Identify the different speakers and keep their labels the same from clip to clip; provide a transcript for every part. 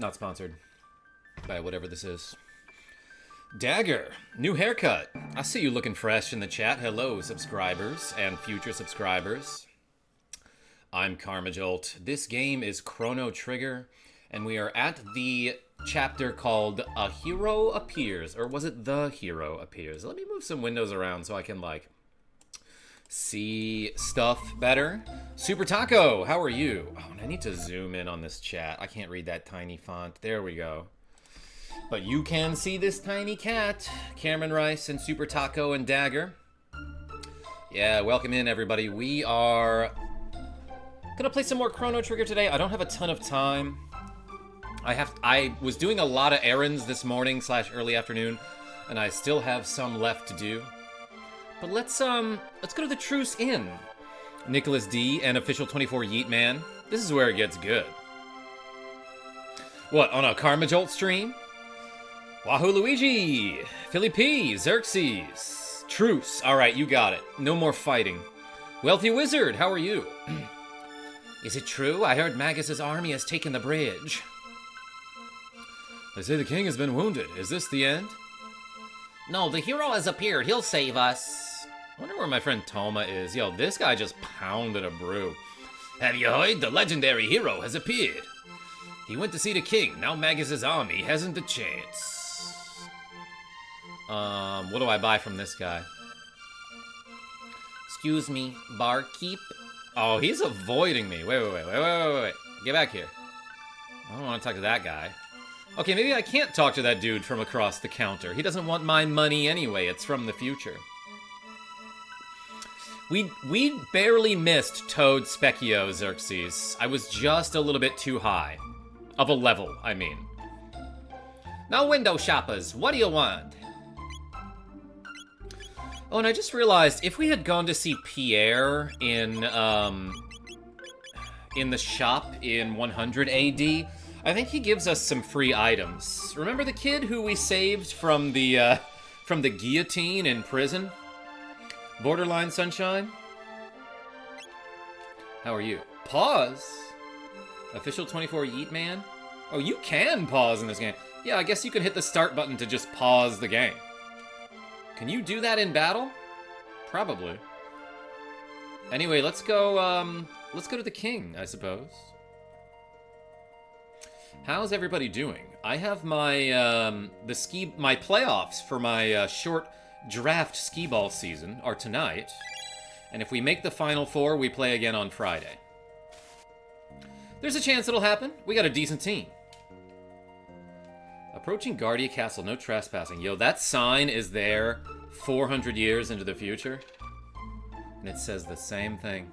Speaker 1: Not sponsored by whatever this is. Dagger, new haircut. I see you looking fresh in the chat. Hello, subscribers and future subscribers. I'm KarmaJolt. This game is Chrono Trigger, and we are at the chapter called A Hero Appears. Or was it The Hero Appears? Let me move some windows around so I can, like, see stuff better. Super Taco, how are you? Oh, and I need to zoom in on this chat. I can't read that tiny font. There we go. But you can see this tiny cat. Cameron Rice and Super Taco and Dagger. Yeah, welcome in, everybody. We are gonna play some more Chrono Trigger today. I don't have a ton of time. I was doing a lot of errands this morning / early afternoon, and I still have some left to do. But let's go to the Truce Inn. Nicholas D and Official 24 Yeet Man. This is where it gets good. What, on a KarmaJolt stream? Wahoo Luigi! Philly P! Xerxes! Truce! Alright, you got it. No more fighting. Wealthy Wizard, how are you? Is it true? I heard Magus's army has taken the bridge. They say the king has been wounded. Is this the end? No, the hero has appeared. He'll save us. I wonder where my friend Toma is. Yo, this guy just pounded a brew. Have you heard? The legendary hero has appeared. He went to see the king. Now Magus's army hasn't a chance. What do I buy from this guy? Excuse me, barkeep. Oh, he's avoiding me. Wait. Get back here. I don't want to talk to that guy. Okay, maybe I can't talk to that dude from across the counter. He doesn't want my money anyway. It's from the future. We barely missed Toad Specchio, Xerxes. I was just a little bit too high. Of a level, I mean. Now, window shoppers, what do you want? Oh, and I just realized, if we had gone to see Pierre in the shop in 100 AD, I think he gives us some free items. Remember the kid who we saved from the guillotine in prison? Borderline Sunshine? How are you? Pause? Official 24 Yeet Man? Oh, you can pause in this game. Yeah, I guess you can hit the start button to just pause the game. Can you do that in battle? Probably. Anyway, let's go to the king, I suppose. How's everybody doing? I have my my playoffs for my short draft skee ball season are tonight, and if we make the final four, we play again on Friday. There's a chance it'll happen. We got a decent team. Approaching Guardia Castle, no trespassing. Yo, that sign is there 400 years into the future, and it says the same thing.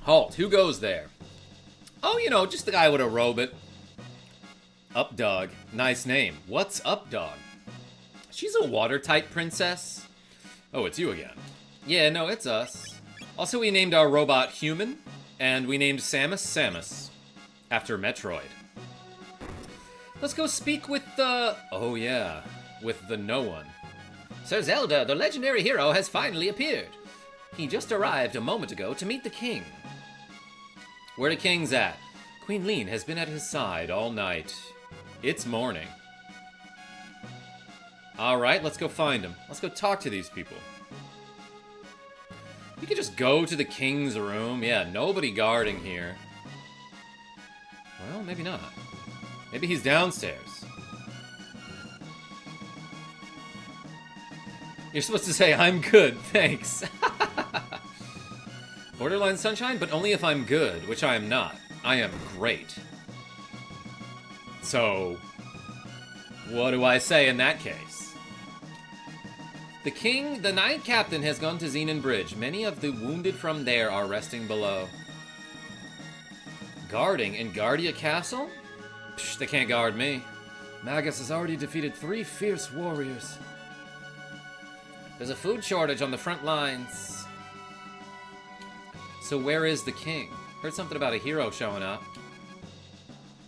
Speaker 1: Halt, who goes there? Oh, you know, just the guy with a robot. Updog, nice name. What's Updog? She's a watertight princess. Oh, it's you again. Yeah, no, it's us. Also, we named our robot Human, and we named Samus, after Metroid. Let's go speak with the... Oh, yeah, with the no one. Sir Zelda, the legendary hero, has finally appeared. He just arrived a moment ago to meet the king. Where the king's at? Queen Leene has been at his side all night. It's morning. Alright, let's go find him. Let's go talk to these people. You could just go to the king's room. Yeah, nobody guarding here. Well, maybe not. Maybe he's downstairs. You're supposed to say, I'm good, thanks. Borderline Sunshine, but only if I'm good, which I am not. I am great. So, what do I say in that case? The king, the knight captain, has gone to Xenon Bridge. Many of the wounded from there are resting below. Guarding in Guardia Castle? Psh, they can't guard me. Magus has already defeated 3 fierce warriors. There's a food shortage on the front lines. So where is the king? Heard something about a hero showing up.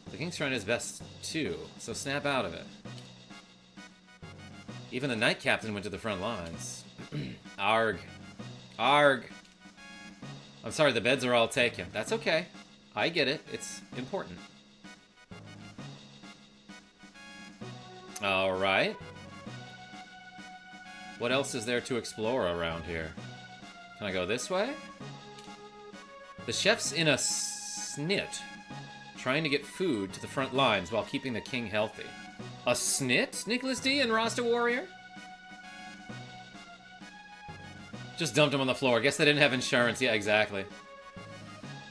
Speaker 1: The king's trying his best too, so snap out of it. Even the knight captain went to the front lines. Arg. Arg. I'm sorry, the beds are all taken. That's okay. I get it. It's important. Alright. What else is there to explore around here? Can I go this way? The chef's in a snit, trying to get food to the front lines while keeping the king healthy. A snit? Nicholas D and Rasta Warrior? Just dumped him on the floor. Guess they didn't have insurance. Yeah, exactly.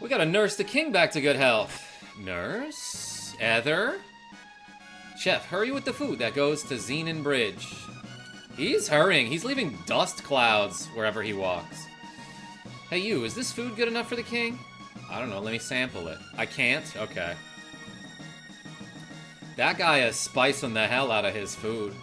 Speaker 1: We gotta nurse the king back to good health. Nurse? Ether? Chef, hurry with the food that goes to Zenon Bridge. He's hurrying. He's leaving dust clouds wherever he walks. Hey you, is this food good enough for the king? I don't know, let me sample it. I can't? Okay. That guy is spicing the hell out of his food.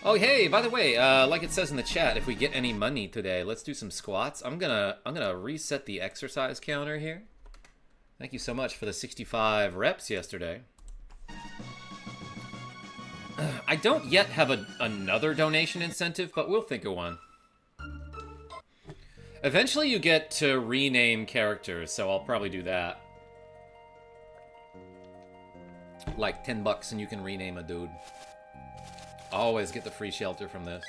Speaker 1: Oh hey, by the way, like it says in the chat, if we get any money today, let's do some squats. I'm gonna reset the exercise counter here. Thank you so much for the 65 reps yesterday. I don't yet have another donation incentive, but we'll think of one. Eventually you get to rename characters, so I'll probably do that. Like 10 bucks and you can rename a dude. Always get the free shelter from this.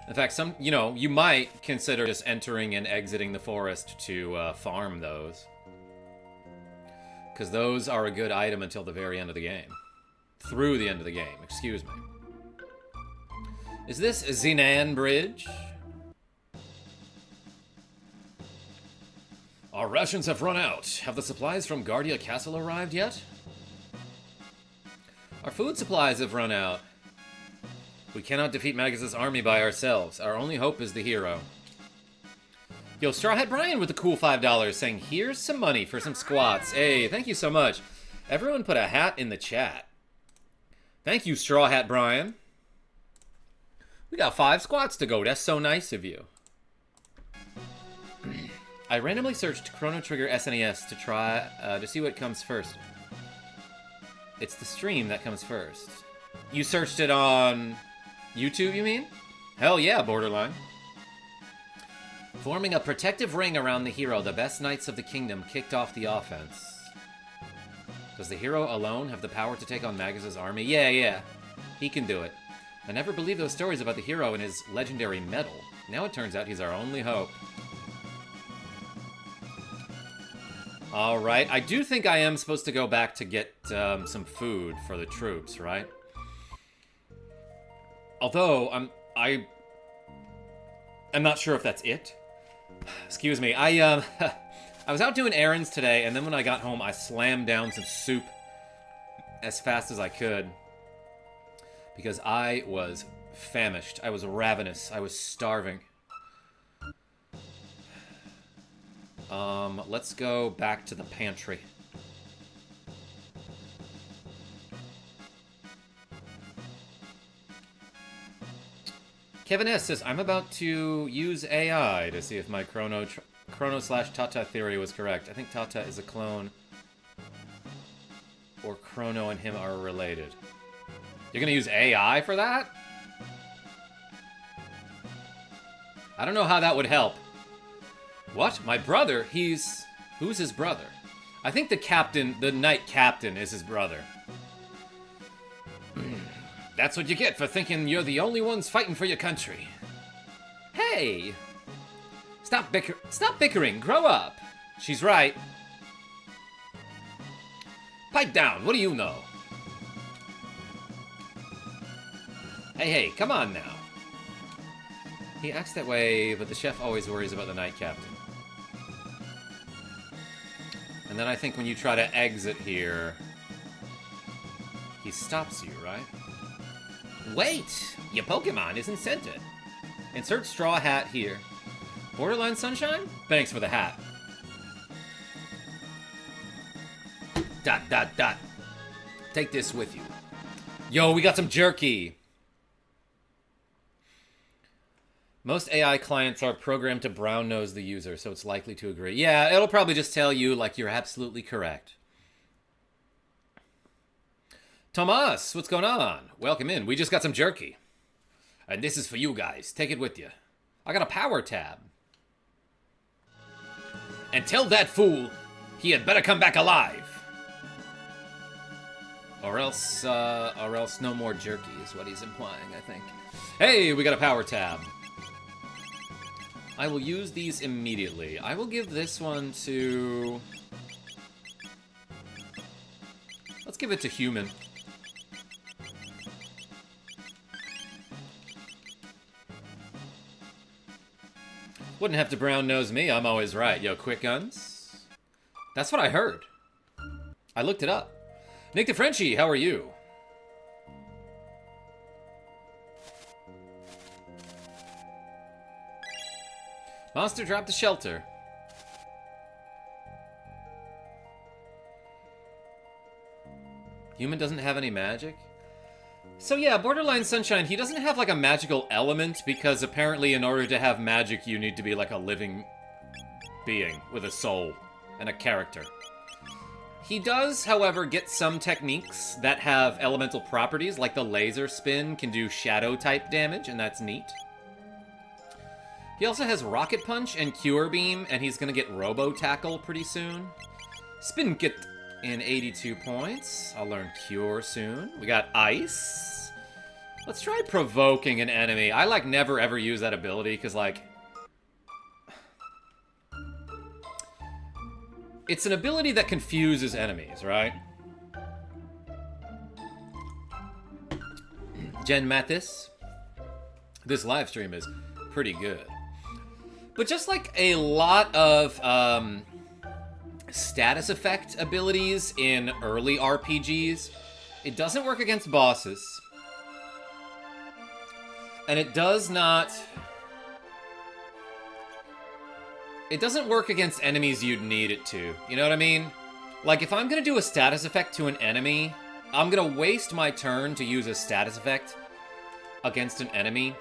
Speaker 1: In fact, you might consider just entering and exiting the forest to farm those. Because those are a good item until the very end of the game. Through the end of the game, excuse me. Is this Zenon Bridge? Our rations have run out. Have the supplies from Guardia Castle arrived yet? Our food supplies have run out. We cannot defeat Magus' army by ourselves. Our only hope is the hero. Yo, Straw Hat Brian with the cool $5 saying, here's some money for some squats. Hey, thank you so much. Everyone put a hat in the chat. Thank you, Straw Hat Brian. We got 5 squats to go. That's so nice of you. I randomly searched Chrono Trigger SNES to try to see what comes first. It's the stream that comes first. You searched it on YouTube, you mean? Hell yeah, Borderline. Forming a protective ring around the hero, the best knights of the kingdom kicked off the offense. Does the hero alone have the power to take on Magus' army? Yeah. He can do it. I never believed those stories about the hero and his legendary medal. Now it turns out he's our only hope. Alright, I do think I am supposed to go back to get some food for the troops, right? Although, I'm not sure if that's it. Excuse me, I was out doing errands today, and then when I got home, I slammed down some soup as fast as I could. Because I was famished. I was ravenous. I was starving. Let's go back to the pantry. Kevin S. says, I'm about to use AI to see if my Chrono/Tata theory was correct. I think Tata is a clone, or Chrono and him are related. You're gonna use AI for that? I don't know how that would help. What? My brother? Who's his brother? I think the knight captain is his brother. That's what you get for thinking you're the only ones fighting for your country. Hey! Stop bickering, grow up. She's right. Pipe down, what do you know? Hey, come on now. He acts that way, but the chef always worries about the knight captain. And then I think when you try to exit here, he stops you, right? Wait! Your Pokemon isn't scented. Insert straw hat here. Borderline Sunshine? Thanks for the hat. ... Take this with you. Yo, we got some jerky! Most AI clients are programmed to brown nose the user, so it's likely to agree. Yeah, it'll probably just tell you, like, you're absolutely correct. Tomas, what's going on? Welcome in. We just got some jerky. And this is for you guys. Take it with you. I got a power tab. And tell that fool he had better come back alive. Or else no more jerky is what he's implying, I think. Hey, we got a power tab. I will use these immediately. I will give this one to... Let's give it to human. Wouldn't have to brown nose me, I'm always right. Yo, quick guns? That's what I heard. I looked it up. Nick the Frenchie, how are you? Monster dropped the shelter. Human doesn't have any magic? So yeah, Borderline Sunshine, he doesn't have like a magical element because apparently in order to have magic you need to be like a living being with a soul and a character. He does, however, get some techniques that have elemental properties, like the laser spin can do shadow type damage, and that's neat. He also has Rocket Punch and Cure Beam, and he's gonna get Robo Tackle pretty soon. Spin get in 82 points. I'll learn Cure soon. We got Ice. Let's try Provoking an enemy. I, like, never ever use that ability, because, like... It's an ability that confuses enemies, right? Jen Mathis. This live stream is pretty good. But just like a lot of status effect abilities in early RPGs, it doesn't work against bosses. And it does not... It doesn't work against enemies you'd need it to. You know what I mean? Like, if I'm gonna do a status effect to an enemy, I'm gonna waste my turn to use a status effect against an enemy.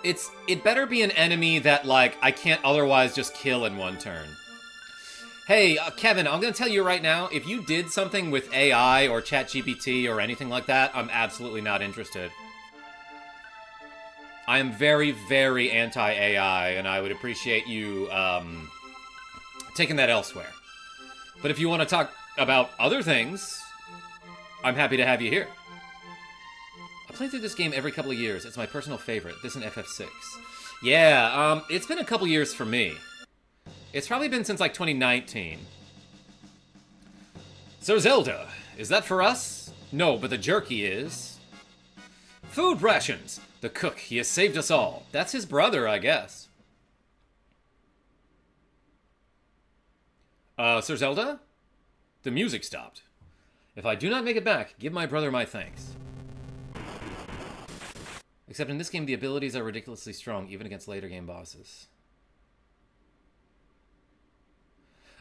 Speaker 1: It better be an enemy that, like, I can't otherwise just kill in one turn. Hey, Kevin, I'm gonna tell you right now, if you did something with AI or ChatGPT or anything like that, I'm absolutely not interested. I am very, very anti-AI, and I would appreciate you taking that elsewhere. But if you want to talk about other things, I'm happy to have you here. I play through this game every couple of years. It's my personal favorite. This and FF6. Yeah, it's been a couple years for me. It's probably been since, like, 2019. Sir Zelda, is that for us? No, but the jerky is. Food rations! The cook, he has saved us all. That's his brother, I guess. Sir Zelda? The music stopped. If I do not make it back, give my brother my thanks. Except in this game, the abilities are ridiculously strong, even against later game bosses.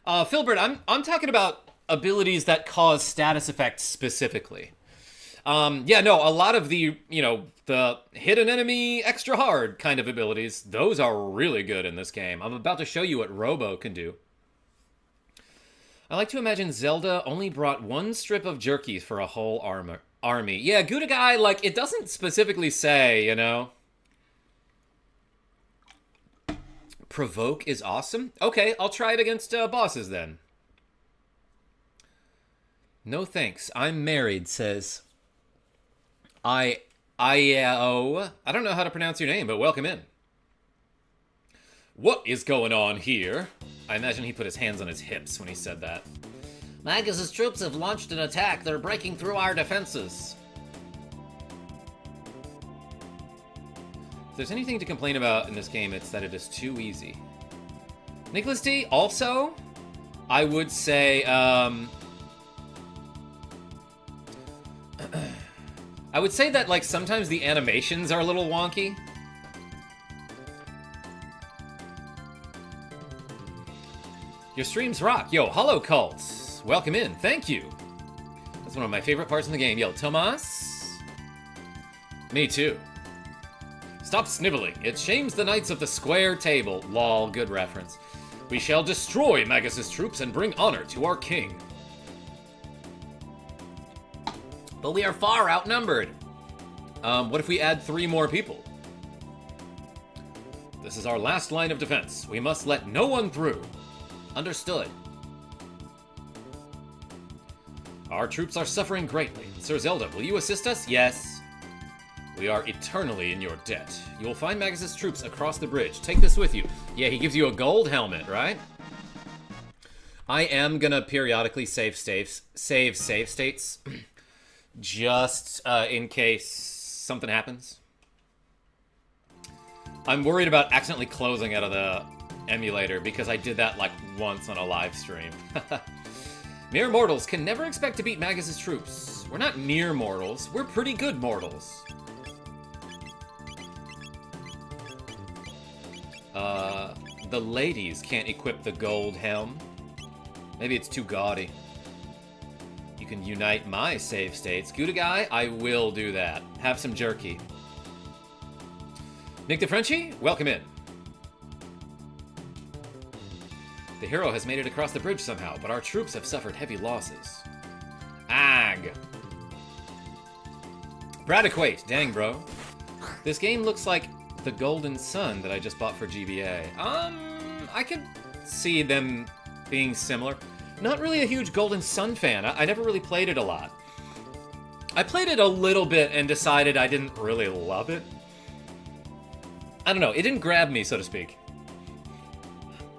Speaker 1: Filbert, I'm talking about abilities that cause status effects specifically. Yeah, no, a lot of the, you know, the hit an enemy extra hard kind of abilities, those are really good in this game. I'm about to show you what Robo can do. I like to imagine Zelda only brought one strip of jerky for a whole army. Yeah, Gudagai, like, it doesn't specifically say, you know. Provoke is awesome. Okay, I'll try it against bosses then. No thanks, I'm married, says... I don't know how to pronounce your name, but welcome in. What is going on here? I imagine he put his hands on his hips when he said that. Magnus's troops have launched an attack. They're breaking through our defenses. If there's anything to complain about in this game, it's that it is too easy. Nicholas D, also, I would say, I would say that, like, sometimes the animations are a little wonky. Your streams rock. Yo, Hollow Cults. Welcome in. Thank you. That's one of my favorite parts in the game. Yo, Tomas. Me too. Stop sniveling. It shames the knights of the square table. Lol, good reference. We shall destroy Magus's troops and bring honor to our king. But we are far outnumbered. What if we add 3 more people? This is our last line of defense. We must let no one through. Understood. Our troops are suffering greatly. Sir Zelda, will you assist us? Yes. We are eternally in your debt. You will find Magus' troops across the bridge. Take this with you. Yeah, he gives you a gold helmet, right? I am gonna periodically save save states. Just in case something happens. I'm worried about accidentally closing out of the emulator because I did that like once on a live stream. Mere mortals can never expect to beat Magus' troops. We're not mere mortals, we're pretty good mortals. The ladies can't equip the gold helm. Maybe it's too gaudy. You can unite my save states. Gouda guy, I will do that. Have some jerky. Nick DeFrenchie, welcome in. The hero has made it across the bridge somehow, but our troops have suffered heavy losses. Ag. Bradaquate, dang bro. This game looks like the Golden Sun that I just bought for GBA. I could see them being similar. Not really a huge Golden Sun fan. I never really played it a lot. I played it a little bit and decided I didn't really love it. I don't know, it didn't grab me, so to speak.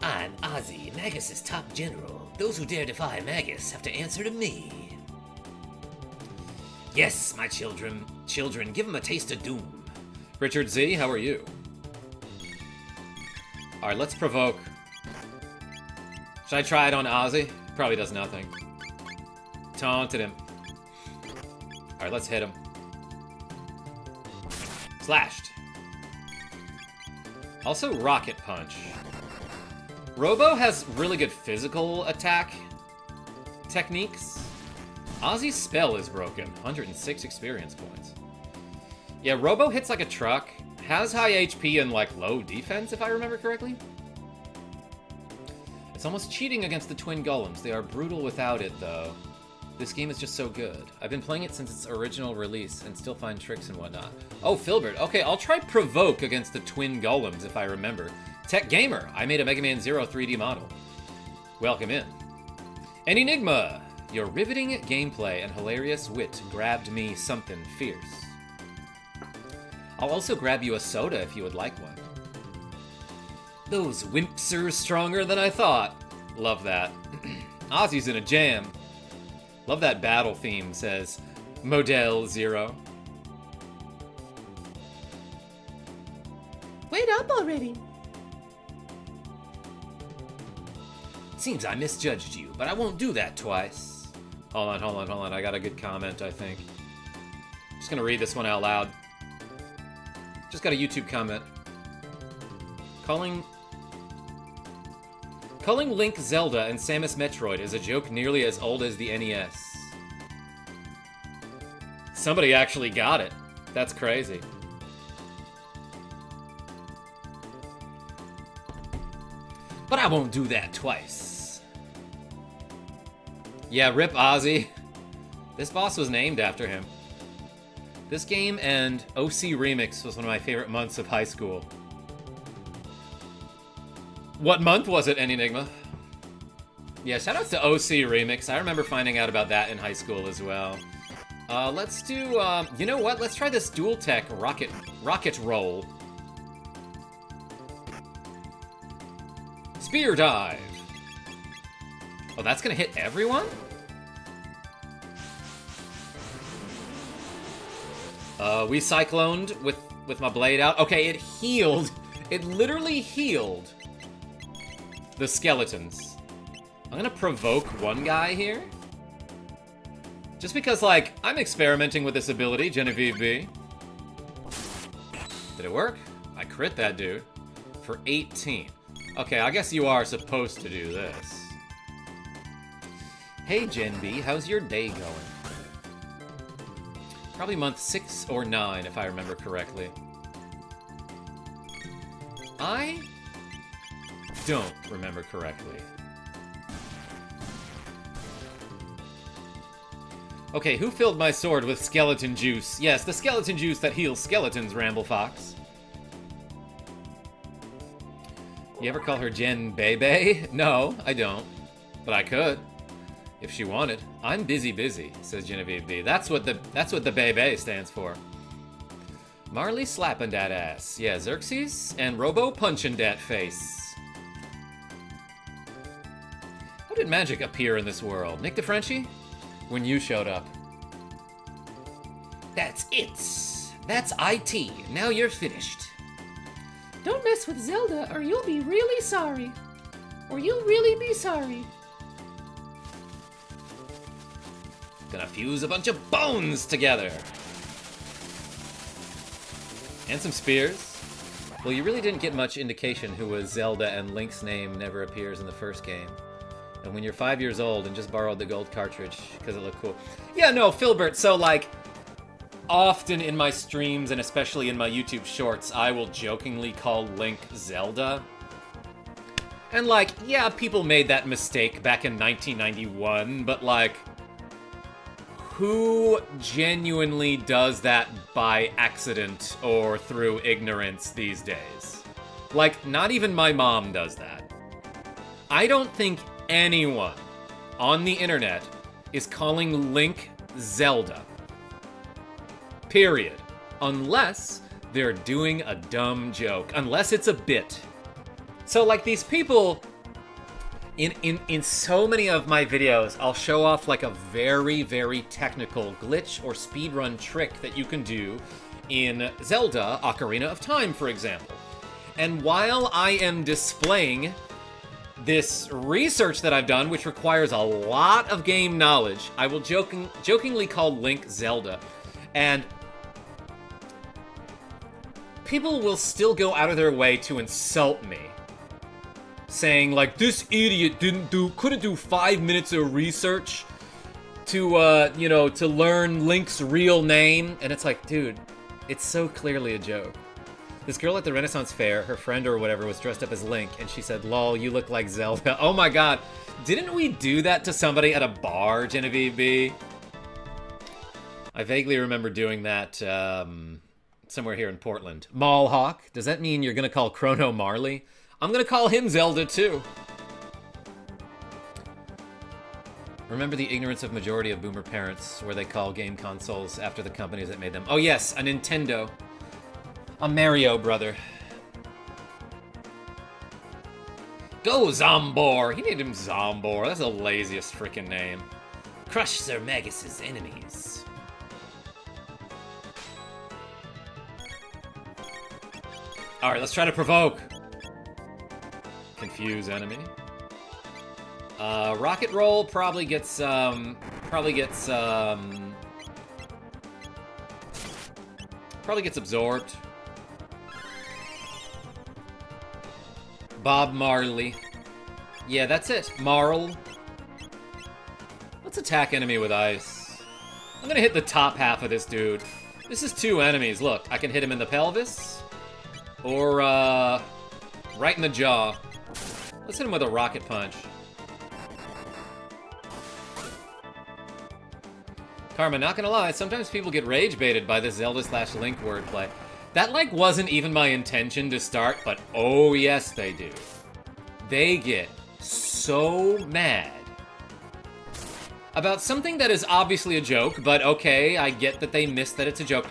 Speaker 2: I'm Ozzy, Magus' top general. Those who dare defy Magus have to answer to me. Yes, my children, give them a taste of doom.
Speaker 1: Richard Z, how are you? Alright, let's provoke. Should I try it on Ozzy? Probably does nothing. Taunted him. Alright, let's hit him. Slashed. Also, Rocket Punch. Robo has really good physical attack techniques. Ozzy's spell is broken. 106 experience points. Yeah, Robo hits like a truck. Has high HP and like low defense, if I remember correctly. It's almost cheating against the twin golems. They are brutal without it, though. This game is just so good. I've been playing it since its original release and still find tricks and whatnot. Oh, Filbert. Okay, I'll try Provoke against the twin golems if I remember. Tech Gamer. I made a Mega Man Zero 3D model. Welcome in. And Enigma. Your riveting gameplay and hilarious wit grabbed me something fierce. I'll also grab you a soda if you would like one. Those wimps are stronger than I thought. Love that. Ozzy's in a jam. Love that battle theme, says Model Zero.
Speaker 2: Wait up already. Seems I misjudged you, but I won't do that twice.
Speaker 1: Hold on. I got a good comment, I think. Just gonna read this one out loud. Just got a YouTube comment. Calling Link Zelda and Samus Metroid is a joke nearly as old as the NES. Somebody actually got it. That's crazy.
Speaker 2: But I won't do that twice.
Speaker 1: Yeah, rip Ozzy. This boss was named after him. This game and OC Remix was one of my favorite months of high school. What month was it, Enigma? Yeah, shoutouts to OC Remix. I remember finding out about that in high school as well. Let's do, you know what? Let's try this dual tech rocket roll. Spear dive. Oh, that's gonna hit everyone? We cycloned with my blade out. Okay, it healed. It literally healed the skeletons. I'm gonna provoke one guy here. Just because, like, I'm experimenting with this ability, Genevieve B. Did it work? I crit that dude for 18. Okay, I guess you are supposed to do this. Hey, Gen B, how's your day going? Probably month 6 or 9, if I remember correctly. I don't remember correctly. Okay, who filled my sword with skeleton juice? Yes, the skeleton juice that heals skeletons, Ramble Fox. You ever call her Jen Bebe? No, I don't. But I could. If she wanted. I'm busy, says Genevieve B. That's what the Bebe stands for. Marley slapping that ass. Yeah, Xerxes and Robo punching that face. How did magic appear in this world? Nick DeFrenchie? When you showed up.
Speaker 2: That's it. That's IT. Now you're finished.
Speaker 3: Don't mess with Zelda or you'll be really sorry. Or you'll really be sorry.
Speaker 1: Gonna fuse a bunch of bones together. And some spears. Well, you really didn't get much indication who was Zelda, and Link's name never appears in the first game. And when you're 5 years old and just borrowed the gold cartridge because it looked cool. Yeah, no, Filbert, so like, often in my streams and especially in my YouTube shorts, I will jokingly call Link Zelda. And like, yeah, people made that mistake back in 1991, but like, who genuinely does that by accident or through ignorance these days? Like, not even my mom does that. I don't think anyone on the internet is calling Link Zelda. Period. Unless they're doing a dumb joke. Unless it's a bit. So, like, these people... In so many of my videos, I'll show off like a very, very technical glitch or speedrun trick that you can do in Zelda Ocarina of Time, for example. And while I am displaying this research that I've done, which requires a lot of game knowledge, I will jokingly call Link Zelda. And people will still go out of their way to insult me. Saying, like, this idiot couldn't do 5 minutes of research to, to learn Link's real name. And it's like, dude, it's so clearly a joke. This girl at the Renaissance Fair, her friend or whatever, was dressed up as Link, and she said, lol, you look like Zelda. Oh my god, didn't we do that to somebody at a bar, Genevieve B? I vaguely remember doing that, somewhere here in Portland. Mallhawk, does that mean you're gonna call Chrono Marley? I'm gonna call him Zelda, too. Remember the ignorance of majority of boomer parents, where they call game consoles after the companies that made them. Oh yes, a Nintendo. A Mario brother. Go, Zombor! He named him Zombor. That's the laziest freaking name.
Speaker 2: Crush Sir Magus's enemies.
Speaker 1: Alright, let's try to provoke. Confuse enemy. Rocket roll probably gets absorbed. Bob Marley. Yeah, that's it. Marl. Let's attack enemy with ice. I'm gonna hit the top half of this dude. This is 2 enemies. Look, I can hit him in the pelvis. Or, right in the jaw. Let's hit him with a rocket punch. Karma, not gonna lie, sometimes people get rage baited by this Zelda/Link wordplay. That, like, wasn't even my intention to start, but oh yes they do. They get so mad about something that is obviously a joke, but okay, I get that they missed that it's a joke.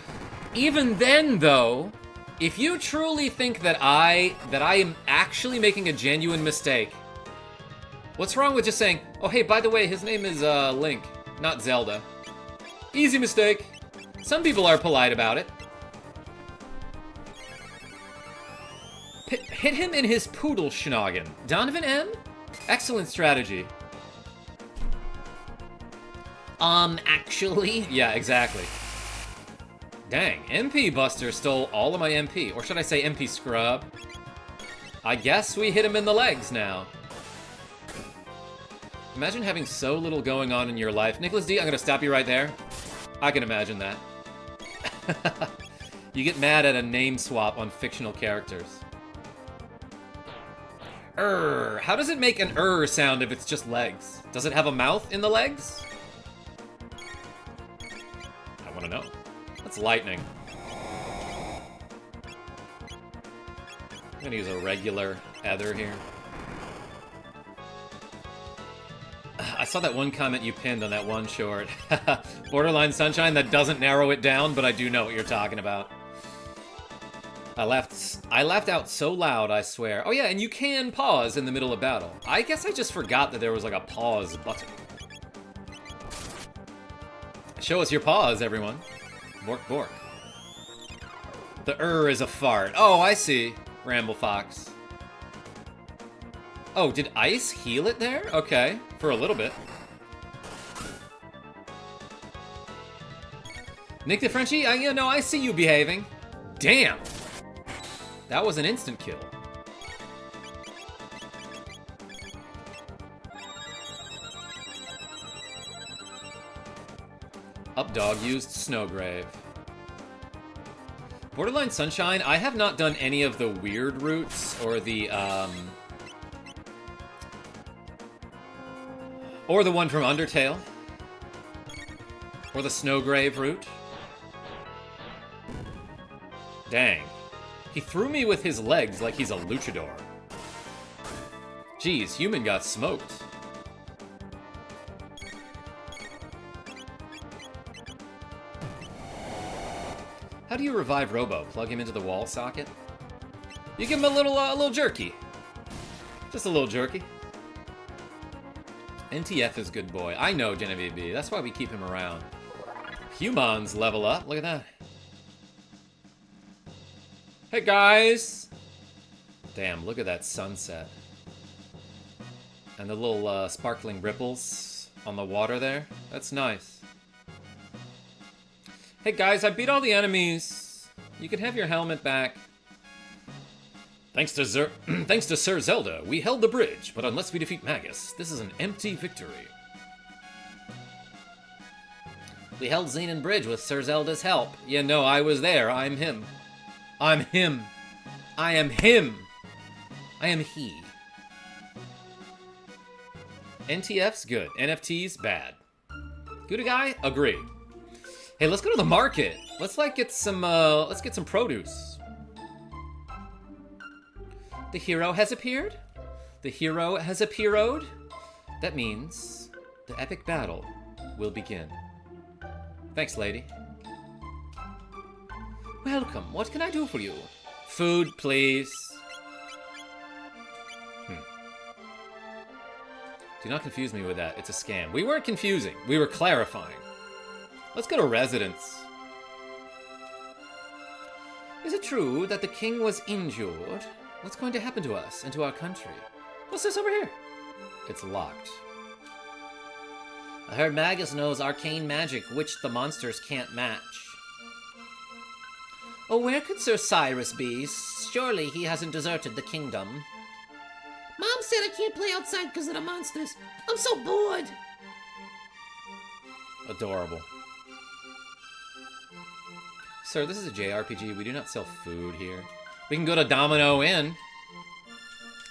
Speaker 1: Even then, though, if you truly think that I am actually making a genuine mistake, what's wrong with just saying, oh hey, by the way, his name is Link, not Zelda. Easy mistake. Some people are polite about it. Hit him in his poodle schnoggin. Donovan M? Excellent strategy.
Speaker 2: Actually?
Speaker 1: Yeah, exactly. Dang, MP Buster stole all of my MP. Or should I say MP Scrub? I guess we hit him in the legs now. Imagine having so little going on in your life. Nicholas D, I'm gonna stop you right there. I can imagine that. You get mad at a name swap on fictional characters. How does it make an sound if it's just legs? Does it have a mouth in the legs? I wanna know. That's lightning. I'm gonna use a regular ether here. I saw that one comment you pinned on that one short. Borderline Sunshine, that doesn't narrow it down, but I do know what you're talking about. I laughed out so loud, I swear. Oh yeah, and you can pause in the middle of battle. I guess I just forgot that there was like a pause button. Show us your pause, everyone. Bork, bork. The is a fart. Oh, I see. Ramble Fox. Oh, did ice heal it there? Okay, for a little bit. Nick the Frenchie, you know, I see you behaving. Damn! That was an instant kill. Updog used Snowgrave. Borderline Sunshine, I have not done any of the weird routes or the, or the one from Undertale. Or the Snowgrave route. Dang. He threw me with his legs like he's a luchador. Jeez, human got smoked. How do you revive Robo? Plug him into the wall socket? You give him a little jerky. Just a little jerky. NTF is good boy. I know, Genevieve B. That's why we keep him around. Humans level up. Look at that. Hey, guys! Damn, look at that sunset. And the little sparkling ripples on the water there. That's nice. Hey, guys, I beat all the enemies. You can have your helmet back. Thanks to Sir Zelda, we held the bridge, but unless we defeat Magus, this is an empty victory.
Speaker 2: We held Xenon Bridge with Sir Zelda's help.
Speaker 1: Yeah, no, I was there. I'm him. I'm him. I am him. I am he. NTF's good. NFT's bad. Good guy? Agree. Hey, let's go to the market. Let's get some produce. The hero has appeared? The hero has appeared? That means the epic battle will begin. Thanks, lady. Welcome. What can I do for you? Food, please. Do not confuse me with that. It's a scam. We weren't confusing. We were clarifying. Let's go to residence. Is it true that the king was injured? What's going to happen to us and to our country? What's this over here? It's locked.
Speaker 2: I heard Magus knows arcane magic which the monsters can't match.
Speaker 3: Oh, where could Sir Cyrus be? Surely he hasn't deserted the kingdom. Mom said I can't play outside because of the monsters. I'm so bored.
Speaker 1: Adorable. Sir, this is a JRPG. We do not sell food here. We can go to Domino Inn.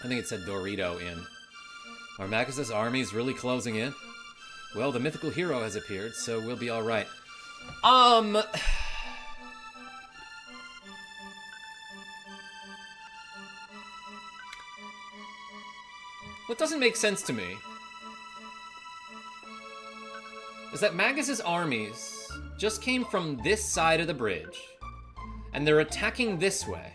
Speaker 1: I think it said Dorito Inn. Are Magus's armies really closing in? Well, the mythical hero has appeared, so we'll be alright. What doesn't make sense to me is that Magus's armies just came from this side of the bridge, and they're attacking this way.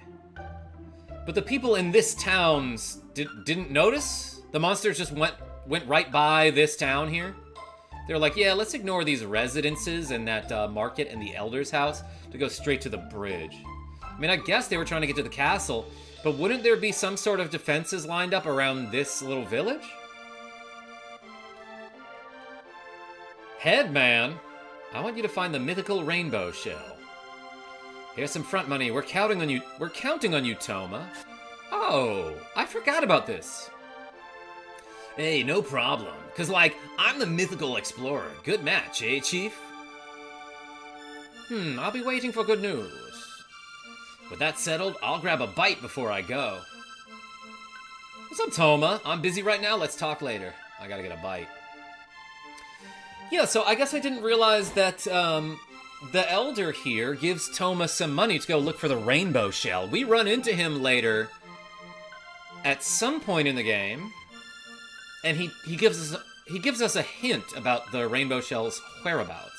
Speaker 1: But the people in this town didn't notice? The monsters just went right by this town here? They're like, yeah, let's ignore these residences and that market and the elder's house to go straight to the bridge. I mean, I guess they were trying to get to the castle, but wouldn't there be some sort of defenses lined up around this little village? Headman, I want you to find the mythical rainbow shell. Here's some front money. We're counting on you. We're counting on you, Toma. Oh, I forgot about this.
Speaker 2: Hey, no problem. Cause I'm the mythical explorer. Good match, eh, Chief?
Speaker 1: I'll be waiting for good news.
Speaker 2: With that settled, I'll grab a bite before I go.
Speaker 1: What's up, Toma? I'm busy right now. Let's talk later. I gotta get a bite. Yeah, so I guess I didn't realize that the elder here gives Toma some money to go look for the rainbow shell. We run into him later at some point in the game, and he gives us a hint about the rainbow shell's whereabouts.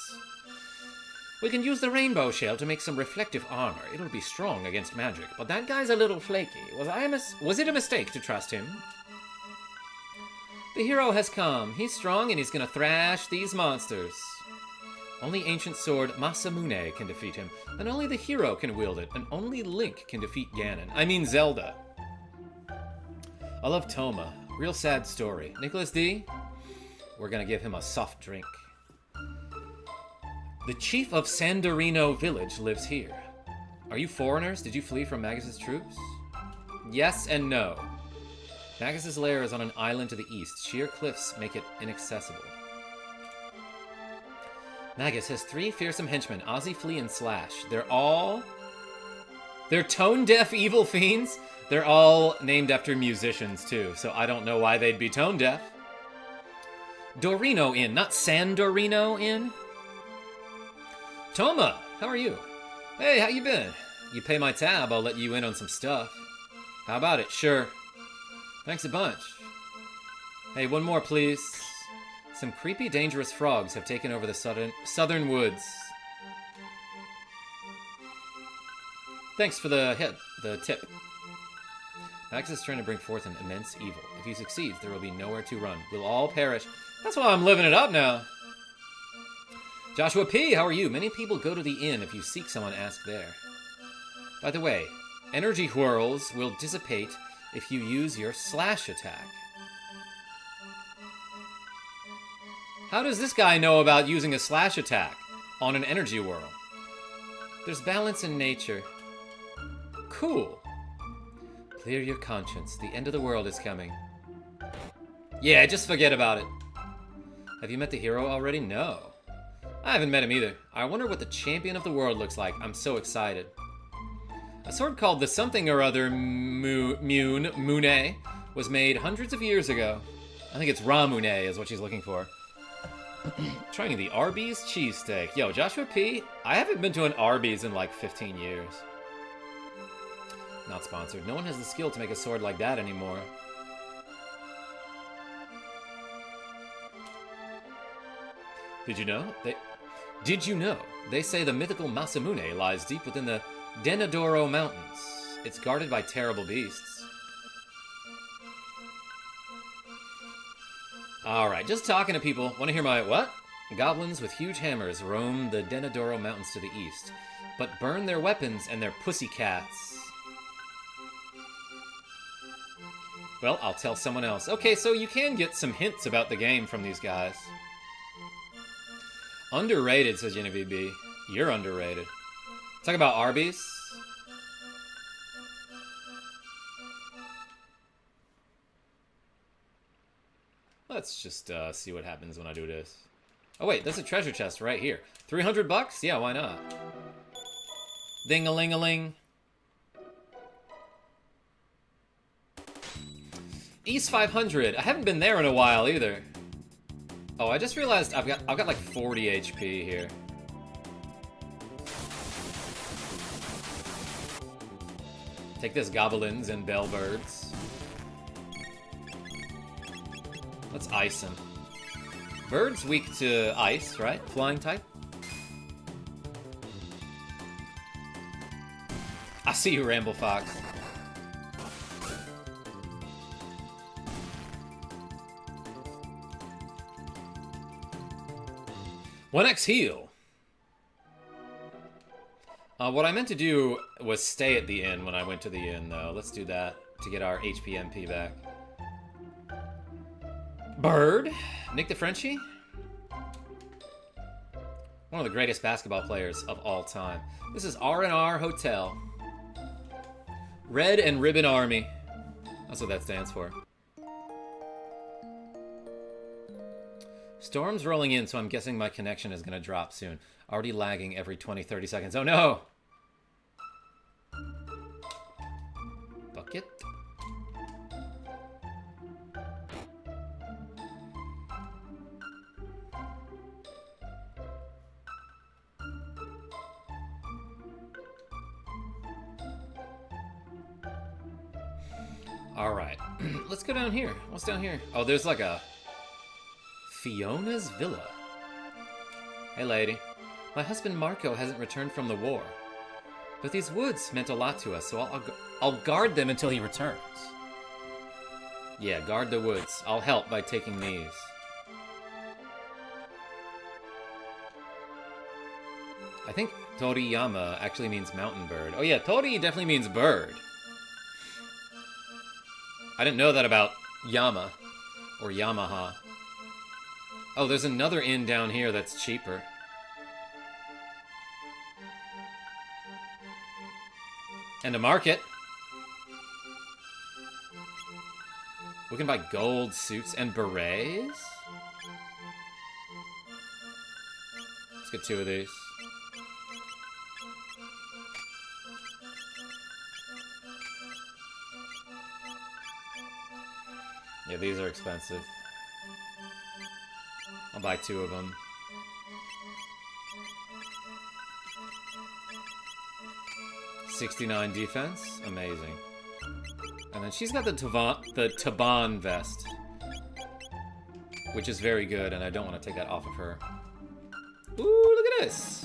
Speaker 1: We can use the rainbow shell to make some reflective armor. It'll be strong against magic, but that guy's a little flaky. Was it a mistake to trust him? The hero has come. He's strong and he's gonna thrash these monsters. Only ancient sword Masamune can defeat him, and only the hero can wield it, and only Link can defeat Ganon. I mean Zelda. I love Toma. Real sad story. Nicholas D? We're gonna give him a soft drink. The chief of Sandorino village lives here. Are you foreigners? Did you flee from Magus's troops? Yes and no. Magus's lair is on an island to the east. Sheer cliffs make it inaccessible. Magus has 3 fearsome henchmen, Ozzy, Flea, and Slash. They're tone-deaf evil fiends? They're all named after musicians, too, so I don't know why they'd be tone-deaf. Dorino Inn, not San Dorino Inn? Toma, how are you? Hey, how you been? You pay my tab, I'll let you in on some stuff. How about it? Sure. Thanks a bunch. Hey, one more, please. Some creepy, dangerous frogs have taken over the southern woods. Thanks for the tip. Magus is trying to bring forth an immense evil. If he succeeds, there will be nowhere to run. We'll all perish. That's why I'm living it up now. Joshua P., how are you? Many people go to the inn. If you seek someone, ask there. By the way, energy whirls will dissipate if you use your slash attack. How does this guy know about using a slash attack on an energy whirl? There's balance in nature. Cool. Clear your conscience. The end of the world is coming. Yeah, just forget about it. Have you met the hero already? No. I haven't met him either. I wonder what the champion of the world looks like. I'm so excited. A sword called the something or other Mune was made hundreds of years ago. I think it's Ramune is what she's looking for. Trying the Arby's cheesesteak. Yo, Joshua P., I haven't been to an Arby's in like 15 years. Not sponsored. No one has the skill to make a sword like that anymore. Did you know? They say the mythical Masamune lies deep within the Denadoro Mountains. It's guarded by terrible beasts. Alright, just talking to people. Want to hear my what? Goblins with huge hammers roam the Denadoro Mountains to the east, but burn their weapons and their pussycats. Well, I'll tell someone else. Okay, so you can get some hints about the game from these guys. Underrated, says Genevieve B. You're underrated. Talk about Arby's. Let's just see what happens when I do this. Oh wait, there's a treasure chest right here. 300 bucks? Yeah, why not? Ding-a-ling-a-ling. East 500. I haven't been there in a while either. Oh, I just realized I've got like 40 HP here. Take this, goblins and bellbirds. Let's ice him. Bird's weak to ice, right? Flying type. I see you, Ramble Fox. One X heal. What I meant to do was stay at the inn when I went to the inn, though. Let's do that to get our HP MP back. Bird. Nick the Frenchie. One of the greatest basketball players of all time. This is R&R Hotel. Red and Ribbon Army. That's what that stands for. Storm's rolling in, so I'm guessing my connection is going to drop soon. Already lagging every 20-30 seconds. Oh no! Bucket. Alright. Let's go down here. What's down here? Oh, there's like a... Fiona's Villa. Hey, lady. My husband Marco hasn't returned from the war. But these woods meant a lot to us, so I'll guard them until he returns. Yeah, guard the woods. I'll help by taking these. I think Toriyama actually means mountain bird. Oh yeah, Tori definitely means bird. I didn't know that about Yama, or Yamaha. Oh, there's another inn down here that's cheaper. And a market. We can buy gold suits and berets? Let's get 2 of these. Yeah, these are expensive. I'll buy 2 of them. $69 defense, amazing. And then she's got the Taban vest, which is very good, and I don't want to take that off of her. Ooh, look at this!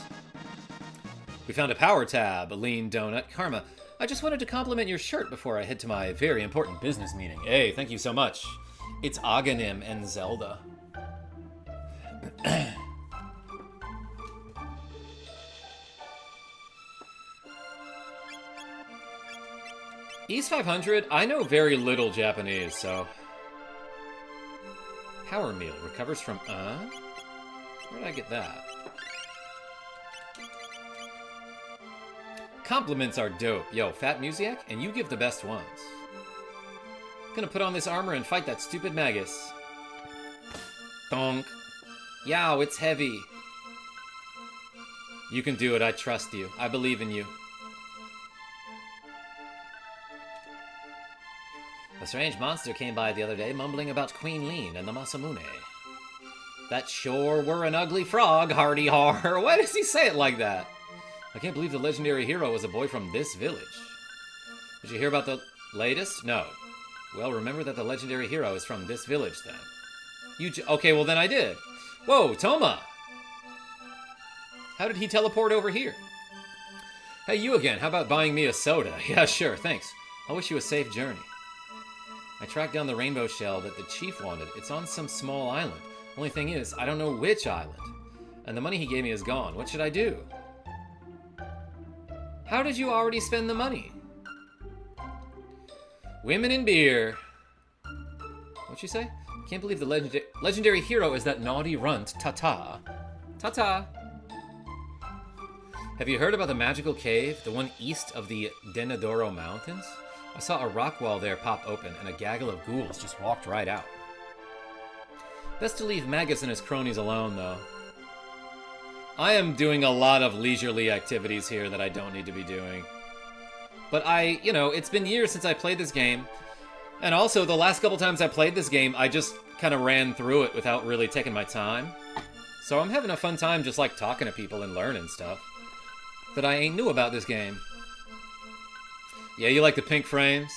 Speaker 1: We found a power tab, a lean donut. Karma, I just wanted to compliment your shirt before I head to my very important business meeting. Hey, thank you so much. It's Aghanim and Zelda. East 500, I know very little Japanese, so... Power meal recovers from, Where did I get that? Compliments are dope. Yo, Fat Musiak, and you give the best ones. Gonna put on this armor and fight that stupid Magus. Donk. Yow, it's heavy. You can do it, I trust you. I believe in you. A strange monster came by the other day, mumbling about Queen Lean and the Masamune. That sure were an ugly frog, hardy har. Why does he say it like that? I can't believe the legendary hero was a boy from this village. Did you hear about the latest? No. Well, remember that the legendary hero is from this village, then. Okay, well then I did. Whoa, Toma! How did he teleport over here? Hey, you again. How about buying me a soda? Yeah, sure, thanks. I wish you a safe journey. I tracked down the rainbow shell that the chief wanted. It's on some small island. Only thing is, I don't know which island. And the money he gave me is gone. What should I do? How did you already spend the money? Women and beer. What'd you say? Can't believe the legendary hero is that naughty runt, Tata. Tata. Have you heard about the magical cave, the one east of the Denadoro Mountains? I saw a rock wall there pop open, and a gaggle of ghouls just walked right out. Best to leave Magus and his cronies alone, though. I am doing a lot of leisurely activities here that I don't need to be doing. But it's been years since I played this game. And also, the last couple times I played this game, I just kind of ran through it without really taking my time. So I'm having a fun time just, like, talking to people and learning stuff that I ain't knew about this game. Yeah, you like the pink frames?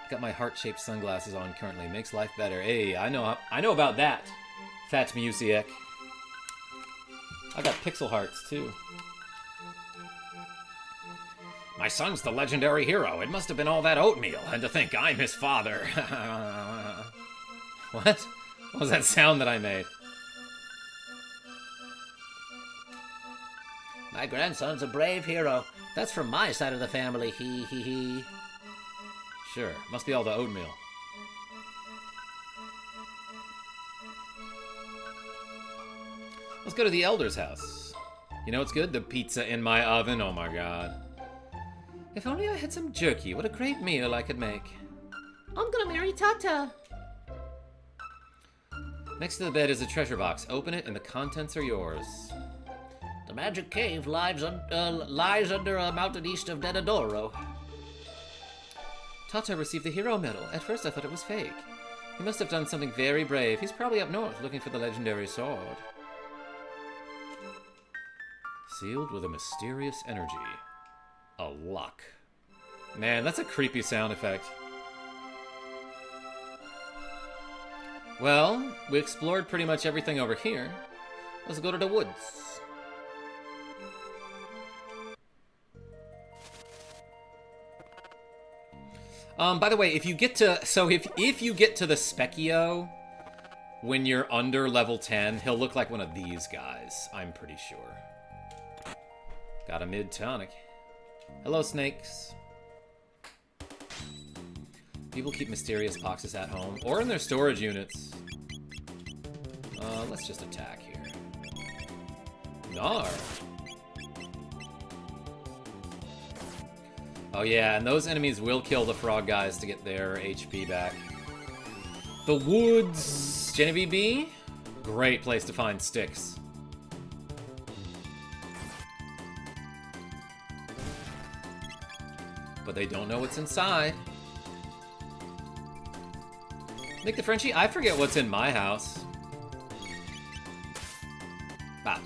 Speaker 1: Got my heart-shaped sunglasses on currently. Makes life better. Hey, I know about that, Fat Musiak. I got pixel hearts, too. My son's the legendary hero. It must have been all that oatmeal, and to think I'm his father. What? What was that sound that I made?
Speaker 3: My grandson's a brave hero. That's from my side of the family. He.
Speaker 1: Sure. Must be all the oatmeal. Let's go to the Elder's house. You know what's good? The pizza in my oven. Oh my god. If only I had some jerky. What a great meal I could make.
Speaker 3: I'm gonna marry Tata.
Speaker 1: Next to the bed is a treasure box. Open it and the contents are yours.
Speaker 3: The magic cave lies under a mountain east of Denadoro.
Speaker 1: Tata received the hero medal. At first I thought it was fake. He must have done something very brave. He's probably up north looking for the legendary sword. Sealed with a mysterious energy. A lock. Man, that's a creepy sound effect. Well, we explored pretty much everything over here. Let's go to the woods. By the way, if you get to... So if you get to the Specchio when you're under level 10, he'll look like one of these guys, I'm pretty sure. Got a mid-tonic. Hello, snakes. People keep mysterious boxes at home or in their storage units. Let's just attack here. Gnar. Oh yeah, and those enemies will kill the frog guys to get their HP back. The woods. Genevieve B? Great place to find sticks. But they don't know what's inside. Nick the Frenchie, I forget what's in my house. Ah,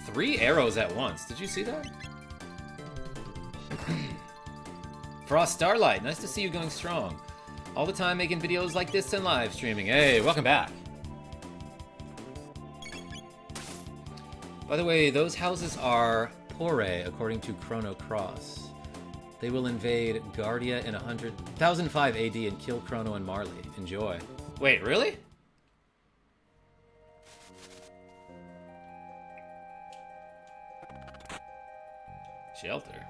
Speaker 1: 3 arrows at once. Did you see that? Frost Starlight, nice to see you going strong. All the time making videos like this and live streaming. Hey, welcome back. By the way, those houses are Pore, according to Chrono Cross. They will invade Guardia in 1005 AD and kill Chrono and Marley. Enjoy. Wait, really? Shelter.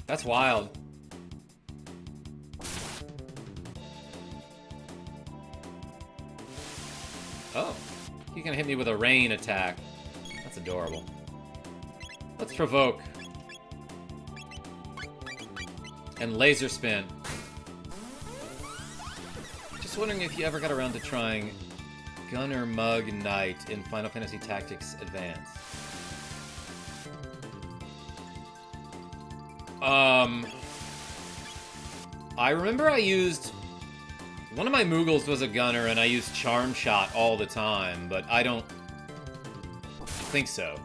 Speaker 1: That's wild. Oh. He can hit me with a rain attack. That's adorable. Let's provoke. And laser spin. Just wondering if you ever got around to trying Gunner Mug Knight in Final Fantasy Tactics Advance. I remember I used... One of my Moogles was a gunner, and I used Charm Shot all the time, but I don't think so.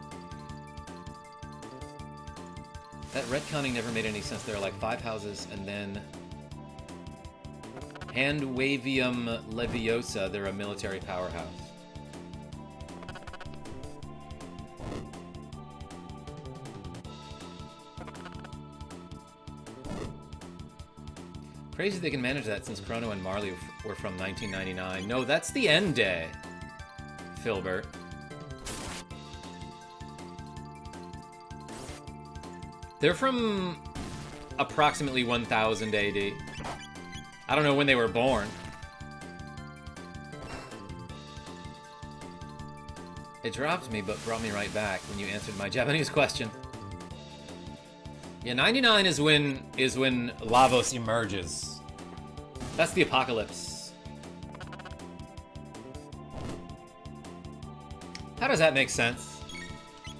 Speaker 1: That retconning never made any sense. There are like 5 houses, and then... Handwavium Leviosa, they're a military powerhouse. Crazy they can manage that since Chrono and Marley were from 1999. No, that's the end day, Filbert. They're from approximately 1000 AD. I don't know when they were born. It dropped me, but brought me right back when you answered my Japanese question. Yeah, 99 is when Lavos emerges. That's the apocalypse. How does that make sense?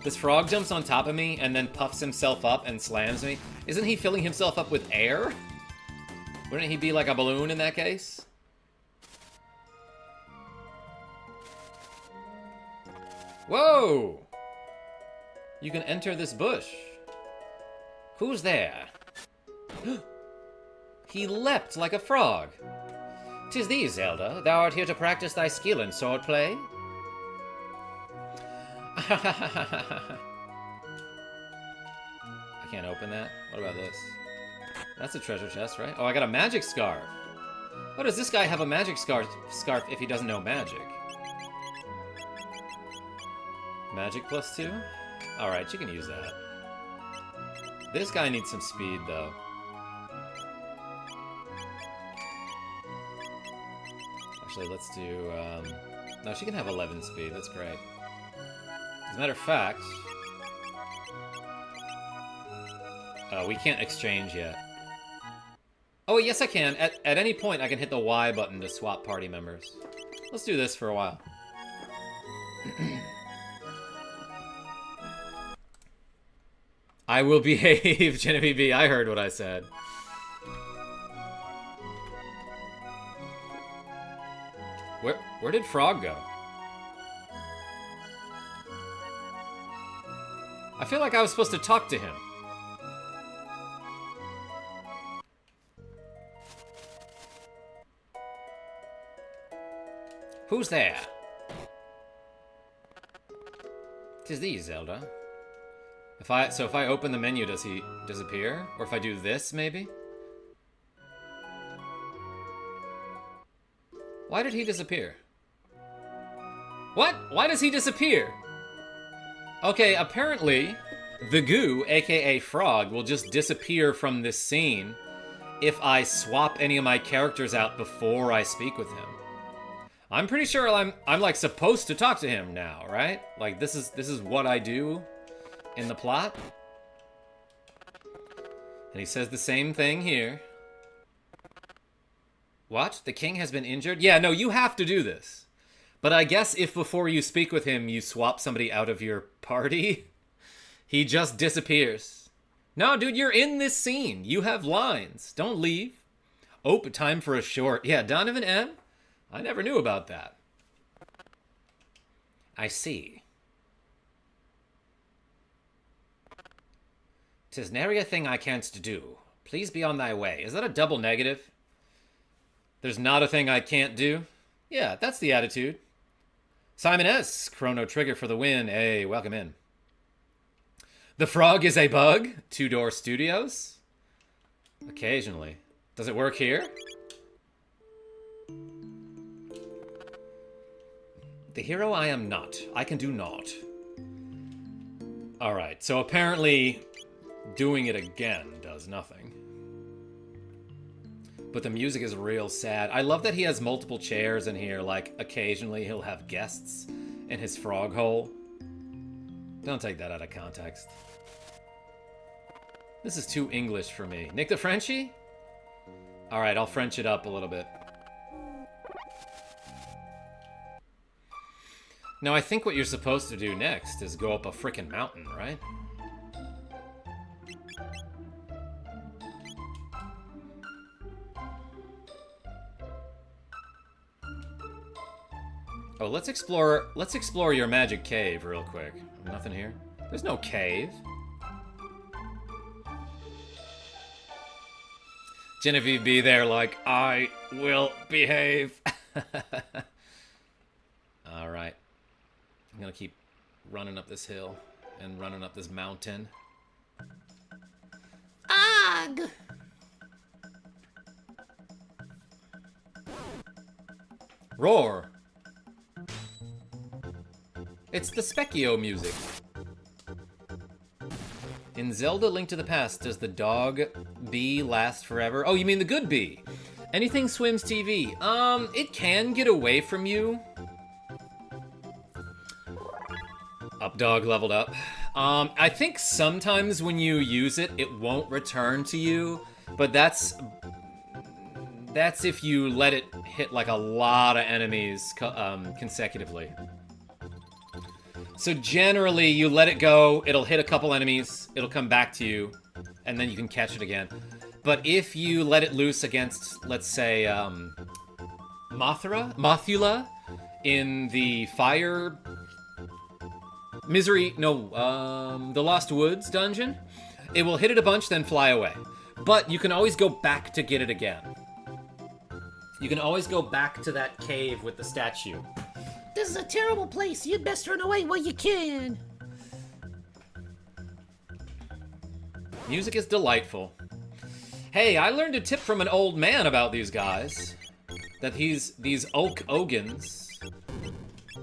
Speaker 1: This frog jumps on top of me and then puffs himself up and slams me. Isn't he filling himself up with air? Wouldn't he be like a balloon in that case? Whoa! You can enter this bush. Who's there? He leapt like a frog. 'Tis thee, Zelda. Thou art here to practice thy skill in swordplay? I can't open that. What about this? That's a treasure chest, right? Oh, I got a magic scarf. Oh, does this guy have a magic scarf if he doesn't know magic? Magic +2? Alright, you can use that. This guy needs some speed, though. Actually, let's do... No, she can have 11 speed. That's great. As a matter of fact... we can't exchange yet. Oh, yes, I can. At any point, I can hit the Y button to swap party members. Let's do this for a while. I will behave, Genevieve B. I heard what I said. Where did Frog go? I feel like I was supposed to talk to him. Who's there? 'Tis thee, Zelda. If I open the menu, does he disappear? Or if I do this, maybe? Why did he disappear? What? Why does he disappear? Okay, apparently, the goo, aka Frog, will just disappear from this scene if I swap any of my characters out before I speak with him. I'm pretty sure I'm like supposed to talk to him now, right? Like this is what I do in the plot. And he says the same thing here. What? The king has been injured? Yeah, no, you have to do this. But I guess if before you speak with him, you swap somebody out of your party, he just disappears. No, dude, you're in this scene. You have lines. Don't leave. Oh, time for a short. Yeah, Donovan M? I never knew about that. I see. 'Tis nary a thing I canst do. Please be on thy way. Is that a double negative? There's not a thing I can't do? Yeah, that's the attitude. Simon S. Chrono Trigger for the win. Hey, welcome in. The frog is a bug. Two Door Studios. Occasionally. Does it work here? The hero I am not. I can do naught. Alright, so apparently doing it again does nothing. But the music is real sad. I love that he has multiple chairs in here, like occasionally he'll have guests in his frog hole. Don't take that out of context. This is too English for me. Nick the Frenchie? Alright, I'll French it up a little bit. Now, I think what you're supposed to do next is go up a frickin' mountain, right? Oh, let's explore your magic cave real quick. Nothing here? There's no cave. Genevieve be there like, I will behave. Alright. I'm gonna keep running up this hill and running up this mountain.
Speaker 3: Ugh!
Speaker 1: Roar! It's the Specchio music. In Zelda Link to the Past, does the dog bee last forever? Oh, you mean the good bee? Anything Swims TV. It can get away from you. Updog leveled up. I think sometimes when you use it, it won't return to you, but that's if you let it hit like a lot of enemies consecutively. So generally, you let it go, it'll hit a couple enemies, it'll come back to you, and then you can catch it again. But if you let it loose against, let's say, Mothula in the fire... the Lost Woods dungeon, it will hit it a bunch, then fly away. But you can always go back to get it again. You can always go back to that cave with the statue.
Speaker 3: This is a terrible place. You best run away while you can.
Speaker 1: Music is delightful. Hey, I learned a tip from an old man about these guys. That these oak ogans,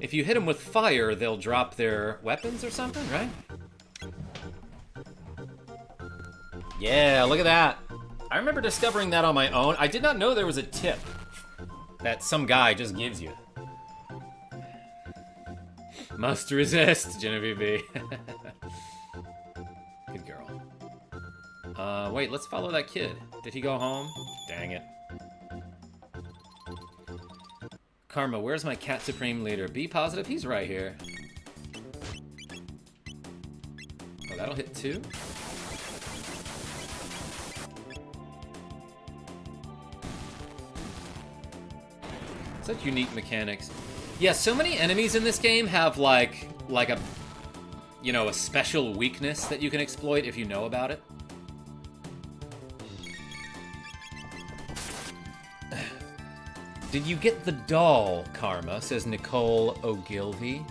Speaker 1: if you hit them with fire, they'll drop their weapons or something, right? Yeah, look at that. I remember discovering that on my own. I did not know there was a tip that some guy just gives you. Must resist, Genevieve B. Good girl. Wait, let's follow that kid. Did he go home? Dang it. Karma, where's my Cat Supreme leader? Be positive, he's right here. Oh, that'll hit two? Such unique mechanics. Yeah, so many enemies in this game have like a, you know, a special weakness that you can exploit if you know about it. Did you get the doll, Karma? Says Nicole Ogilvy.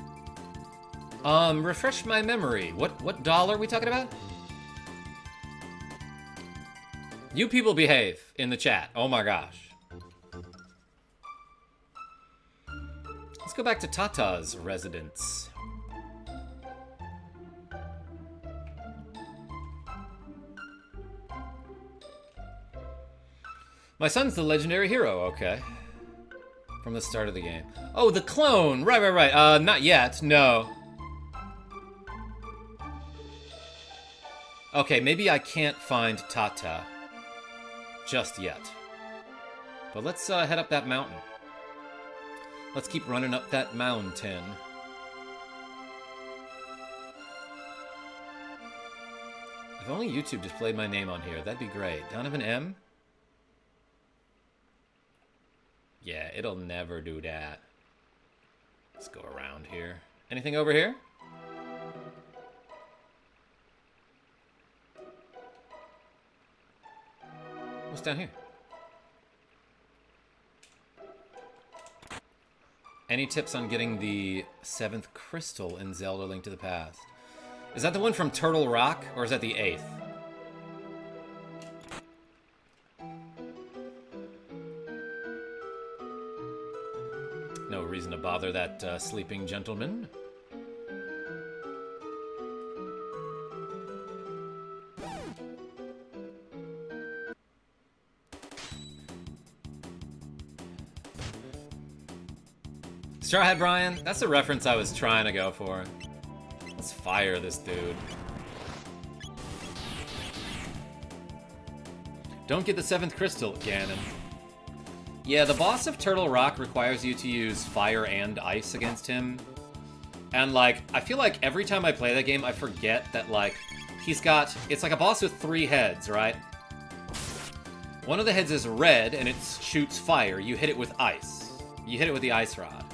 Speaker 1: Refresh my memory. What doll are we talking about? You people behave in the chat. Oh my gosh. Let's go back to Tata's residence. My son's the legendary hero, okay. From the start of the game. Oh, the clone! Right. Not yet, no. Okay, maybe I can't find Tata just yet. But let's head up that mountain. Let's keep running up that mountain. If only YouTube displayed my name on here, that'd be great. Donovan M? Yeah, it'll never do that. Let's go around here. Anything over here? What's down here? Any tips on getting the 7th crystal in Zelda Link to the Past? Is that the one from Turtle Rock, or is that the 8th? No reason to bother that sleeping gentleman. Straw Hat Brian, that's a reference I was trying to go for. Let's fire this dude. Don't get the 7th crystal, Ganon. Yeah, the boss of Turtle Rock requires you to use fire and ice against him. And, like, I feel like every time I play that game, I forget that, like, he's got... It's like a boss with 3 heads, right? One of the heads is red, and it shoots fire. You hit it with ice. You hit it with the ice rod.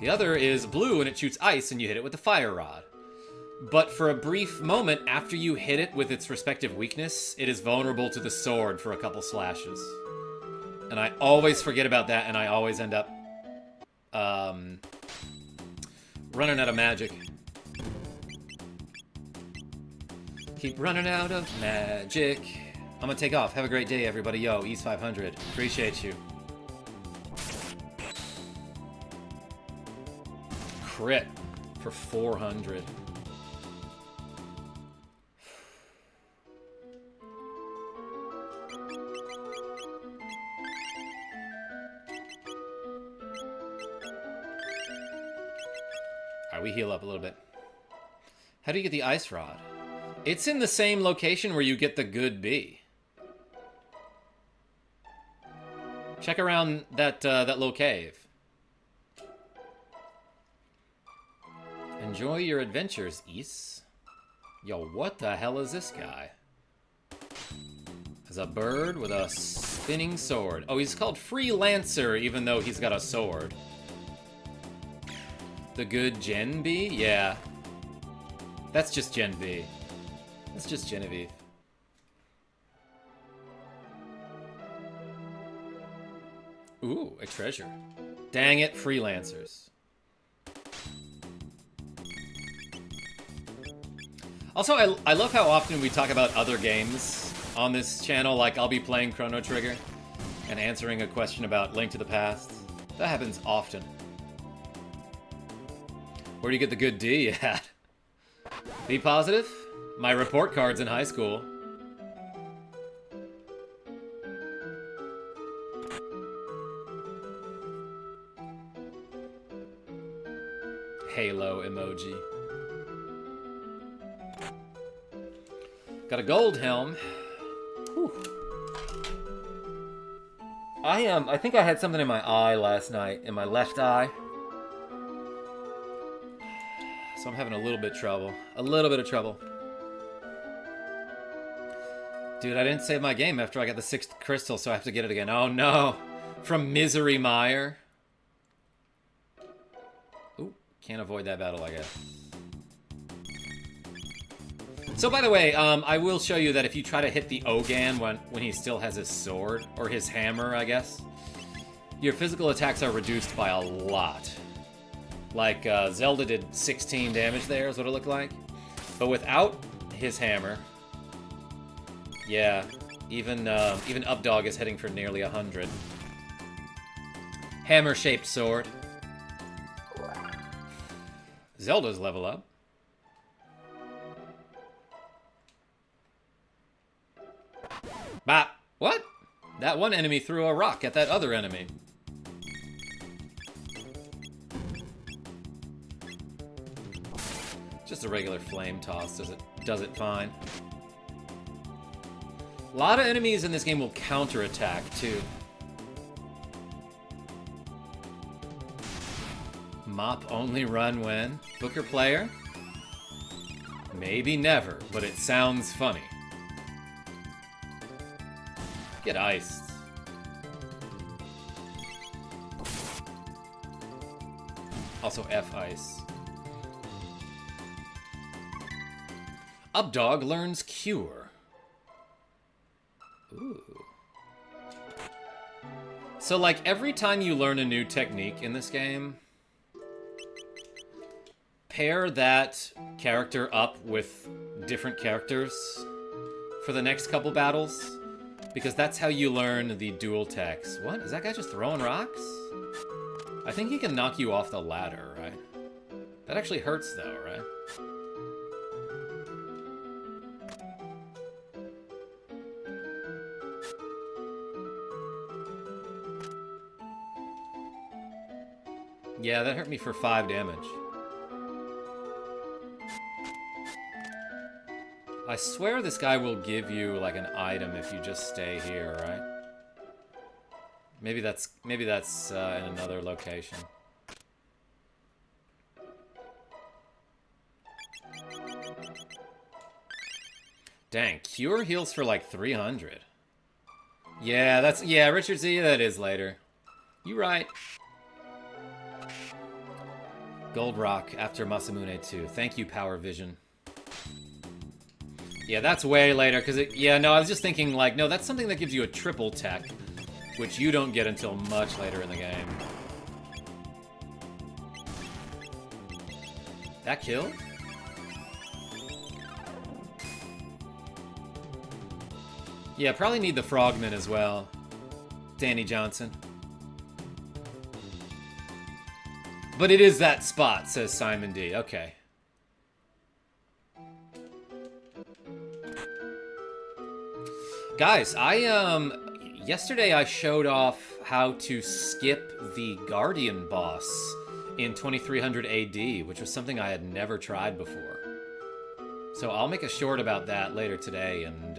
Speaker 1: The other is blue, and it shoots ice, and you hit it with the fire rod. But for a brief moment, after you hit it with its respective weakness, it is vulnerable to the sword for a couple slashes. And I always forget about that, and I always end up running out of magic. Keep running out of magic. I'm gonna take off. Have a great day, everybody. Yo, East 500. Appreciate you. Crit for 400. Alright, we heal up a little bit. How do you get the ice rod? It's in the same location where you get the good bee. Check around that little cave. Enjoy your adventures, Is. Yo, what the hell is this guy? There's a bird with a spinning sword. Oh, he's called Freelancer, even though he's got a sword. The good Gen B? Yeah. That's just Gen B. That's just Genevieve. Ooh, a treasure. Dang it, freelancers. Also, I love how often we talk about other games on this channel. Like, I'll be playing Chrono Trigger and answering a question about Link to the Past. That happens often. Where do you get the good D at? Be positive? My report cards in high school. Halo emoji. Got a gold helm. Whew. I think I had something in my eye last night, in my left eye. So I'm having a little bit of trouble. A little bit of trouble. Dude, I didn't save my game after I got the 6th crystal, so I have to get it again. Oh no! From Misery Mire. Ooh, can't avoid that battle, I guess. So, by the way, I will show you that if you try to hit the Ogan when he still has his sword, or his hammer, I guess, your physical attacks are reduced by a lot. Like, Zelda did 16 damage there, is what it looked like. But without his hammer, yeah, even Updog is heading for nearly 100. Hammer-shaped sword. Zelda's level up. Bah! What? That one enemy threw a rock at that other enemy. Just a regular flame toss does it fine. A lot of enemies in this game will counterattack too. Mop only run when? Booker player? Maybe never, but it sounds funny. Get iced. Also F ice. Updog learns Cure. Ooh. So, like, every time you learn a new technique in this game, pair that character up with different characters for the next couple battles, because that's how you learn the dual techs. What? Is that guy just throwing rocks? I think he can knock you off the ladder, right? That actually hurts, though, right? Yeah, that hurt me for 5 damage. I swear this guy will give you, like, an item if you just stay here, right? Maybe that's in another location. Dang, Cure heals for, like, 300. Yeah, Richard Z, that is later. You right. Gold Rock after Masamune 2. Thank you, Power Vision. Yeah, that's way later, because I was just thinking, like, no, that's something that gives you a triple tech, which you don't get until much later in the game. That killed? Yeah, probably need the Frogman as well. Danny Johnson. But it is that spot, says Simon D. Okay. Guys, yesterday I showed off how to skip the Guardian boss in 2300 AD, which was something I had never tried before. So I'll make a short about that later today and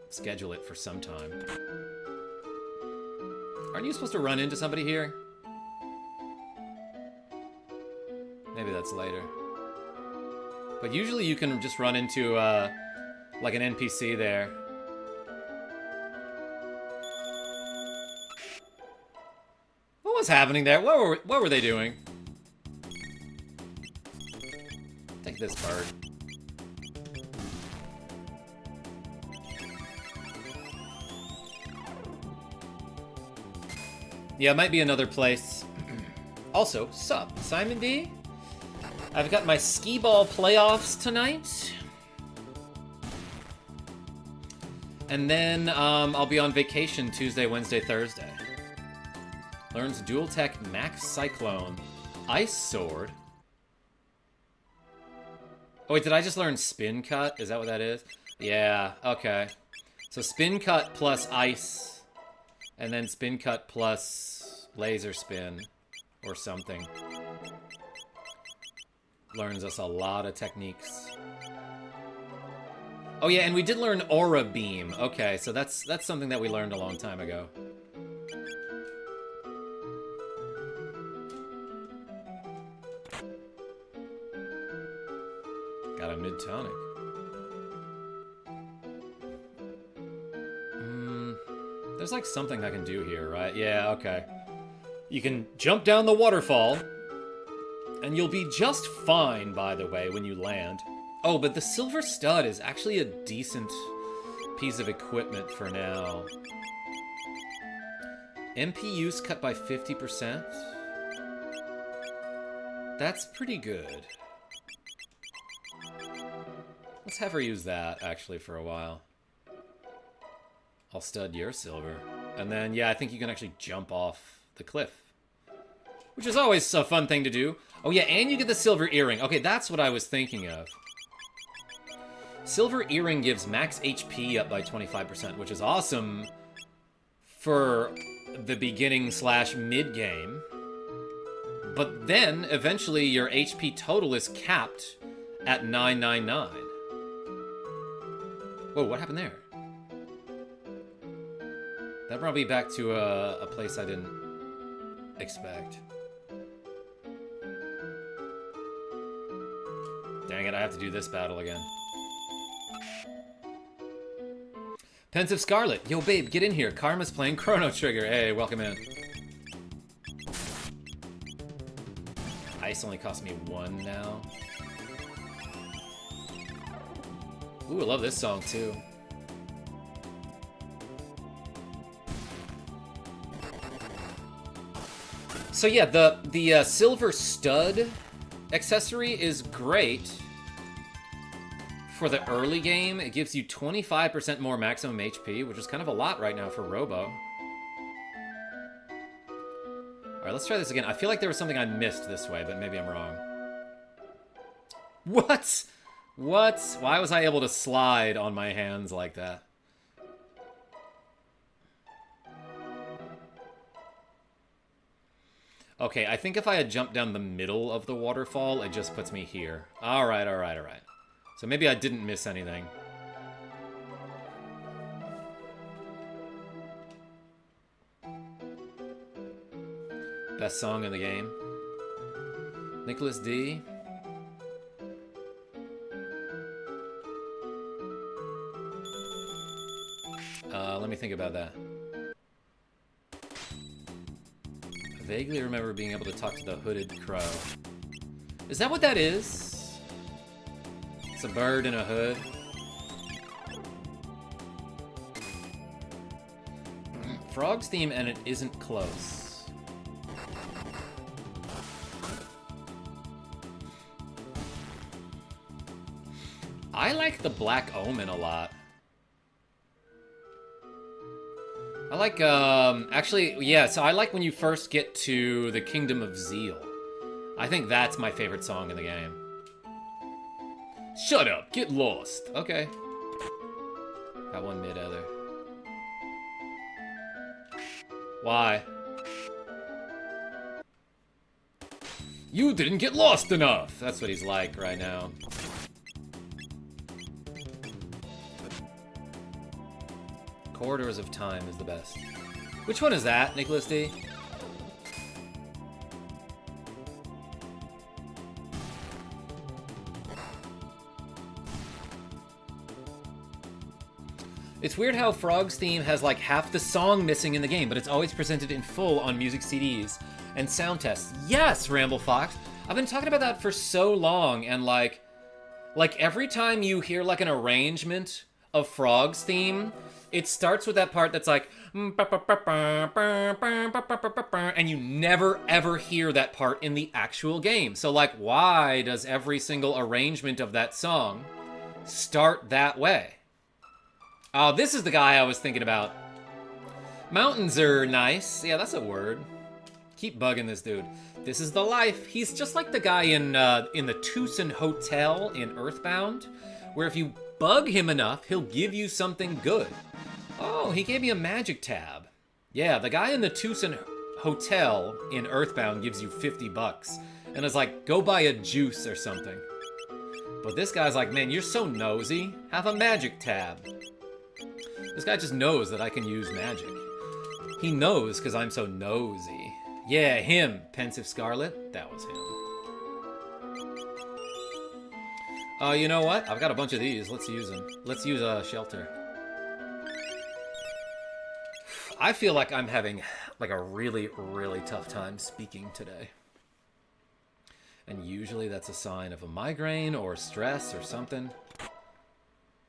Speaker 1: schedule it for some time. Aren't you supposed to run into somebody here? Maybe that's later. But usually you can just run into, like an NPC there. What was happening there? What were they doing? Take this bird. Yeah, it might be another place. Also, sup, Simon D? I've got my skee-ball playoffs tonight. And then I'll be on vacation Tuesday, Wednesday, Thursday. Learns dual tech Max Cyclone. Ice Sword. Oh wait, did I just learn Spin Cut? Is that what that is? Yeah, okay. So Spin Cut plus Ice. And then Spin Cut plus Laser Spin. Or something. Learns us a lot of techniques. Oh yeah, and we did learn Aura Beam. Okay, so that's something that we learned a long time ago. Got a mid-tonic. There's like something I can do here, right? Yeah, okay. You can jump down the waterfall. And you'll be just fine, by the way, when you land. Oh, but the silver stud is actually a decent piece of equipment for now. MP use cut by 50%? That's pretty good. Let's have her use that, actually, for a while. I'll stud your silver. And then, yeah, I think you can actually jump off the cliff. Which is always a fun thing to do. Oh, yeah, and you get the silver earring. Okay, that's what I was thinking of. Silver earring gives max HP up by 25%, which is awesome for the beginning / mid-game. But then, eventually, your HP total is capped at 999. Whoa, what happened there? That brought me back to a place I didn't expect. Dang it, I have to do this battle again. Pensive Scarlet. Yo, babe, get in here. Karma's playing Chrono Trigger. Hey, welcome in. Ice only costs me 1 now. Ooh, I love this song, too. So yeah, the silver stud accessory is great for the early game. It gives you 25% more maximum HP, which is kind of a lot right now for Robo. Alright, let's try this again. I feel like there was something I missed this way, but maybe I'm wrong. What? What? Why was I able to slide on my hands like that? Okay, I think if I had jumped down the middle of the waterfall, it just puts me here. Alright, alright, alright. So maybe I didn't miss anything. Best song in the game. Nicholas D. Let me think about that. I vaguely remember being able to talk to the hooded crow. Is that what that is? It's a bird in a hood. Frog's theme, and it isn't close. I like the Black Omen a lot. I like, actually, yeah, so I like when you first get to the Kingdom of Zeal. I think that's my favorite song in the game. Shut up, get lost. Okay. Got one mid-ether. Why? You didn't get lost enough! That's what he's like right now. Corridors of Time is the best. Which one is that, Nicholas D? It's weird how Frog's theme has like half the song missing in the game, but it's always presented in full on music CDs and sound tests. Yes, Ramble Fox! I've been talking about that for so long, and like every time you hear like an arrangement of Frog's theme, it starts with that part that's like, and you never ever hear that part in the actual game. So like, why does every single arrangement of that song start that way? Oh, this is the guy I was thinking about. Mountains are nice. Yeah, that's a word. Keep bugging this dude. This is the life. He's just like the guy in the Tucson Hotel in Earthbound, where if you bug him enough, he'll give you something good. Oh, he gave me a magic tab. Yeah, the guy in the Tucson Hotel in Earthbound gives you $50 and is like, go buy a juice or something. But this guy's like, man, you're so nosy. Have a magic tab. This guy just knows that I can use magic. He knows because I'm so nosy. Yeah, him, Pensive Scarlet. That was him. You know what? I've got a bunch of these. Let's use them. Let's use a shelter. I feel like I'm having like a really, really tough time speaking today. And usually that's a sign of a migraine or stress or something.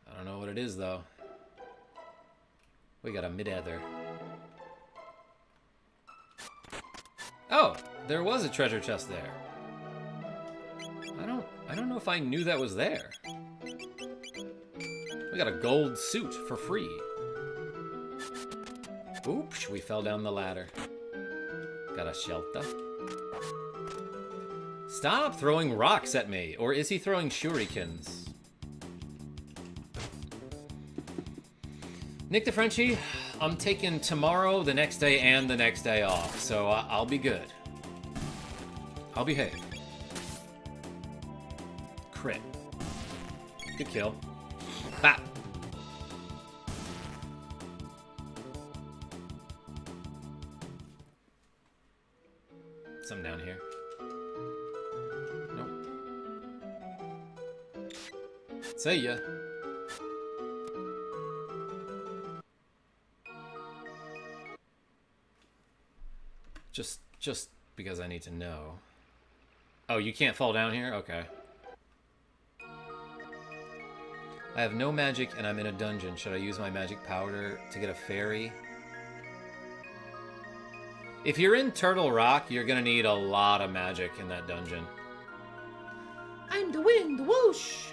Speaker 1: I don't know what it is though. We got a mid-ether. Oh, there was a treasure chest there. I don't know if I knew that was there. We got a gold suit for free. Oops, we fell down the ladder. Got a shelter. Stop throwing rocks at me, or is he throwing shurikens? Nick the Frenchie, I'm taking tomorrow, the next day, and the next day off, so I'll be good. I'll behave. Crit. Good kill. Bap. Something down here. Nope. See ya. Just because I need to know. Oh, you can't fall down here? Okay. I have no magic and I'm in a dungeon. Should I use my magic powder to get a fairy? If you're in Turtle Rock, you're gonna need a lot of magic in that dungeon.
Speaker 3: I'm the wind, whoosh!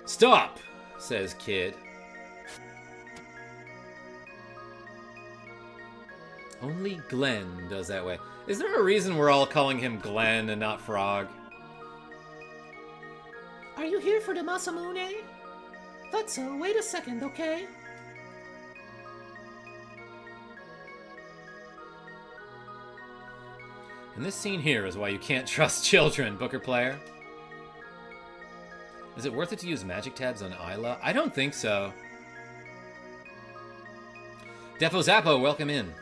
Speaker 1: Stop, says Kid. Only Glenn does that way. Is there a reason we're all calling him Glenn and not Frog?
Speaker 3: Are you here for the Masamune? Thought so. Wait a second, okay?
Speaker 1: And this scene here is why you can't trust children, Booker player. Is it worth it to use magic tabs on Isla? I don't think so. Defo Zappo, welcome in.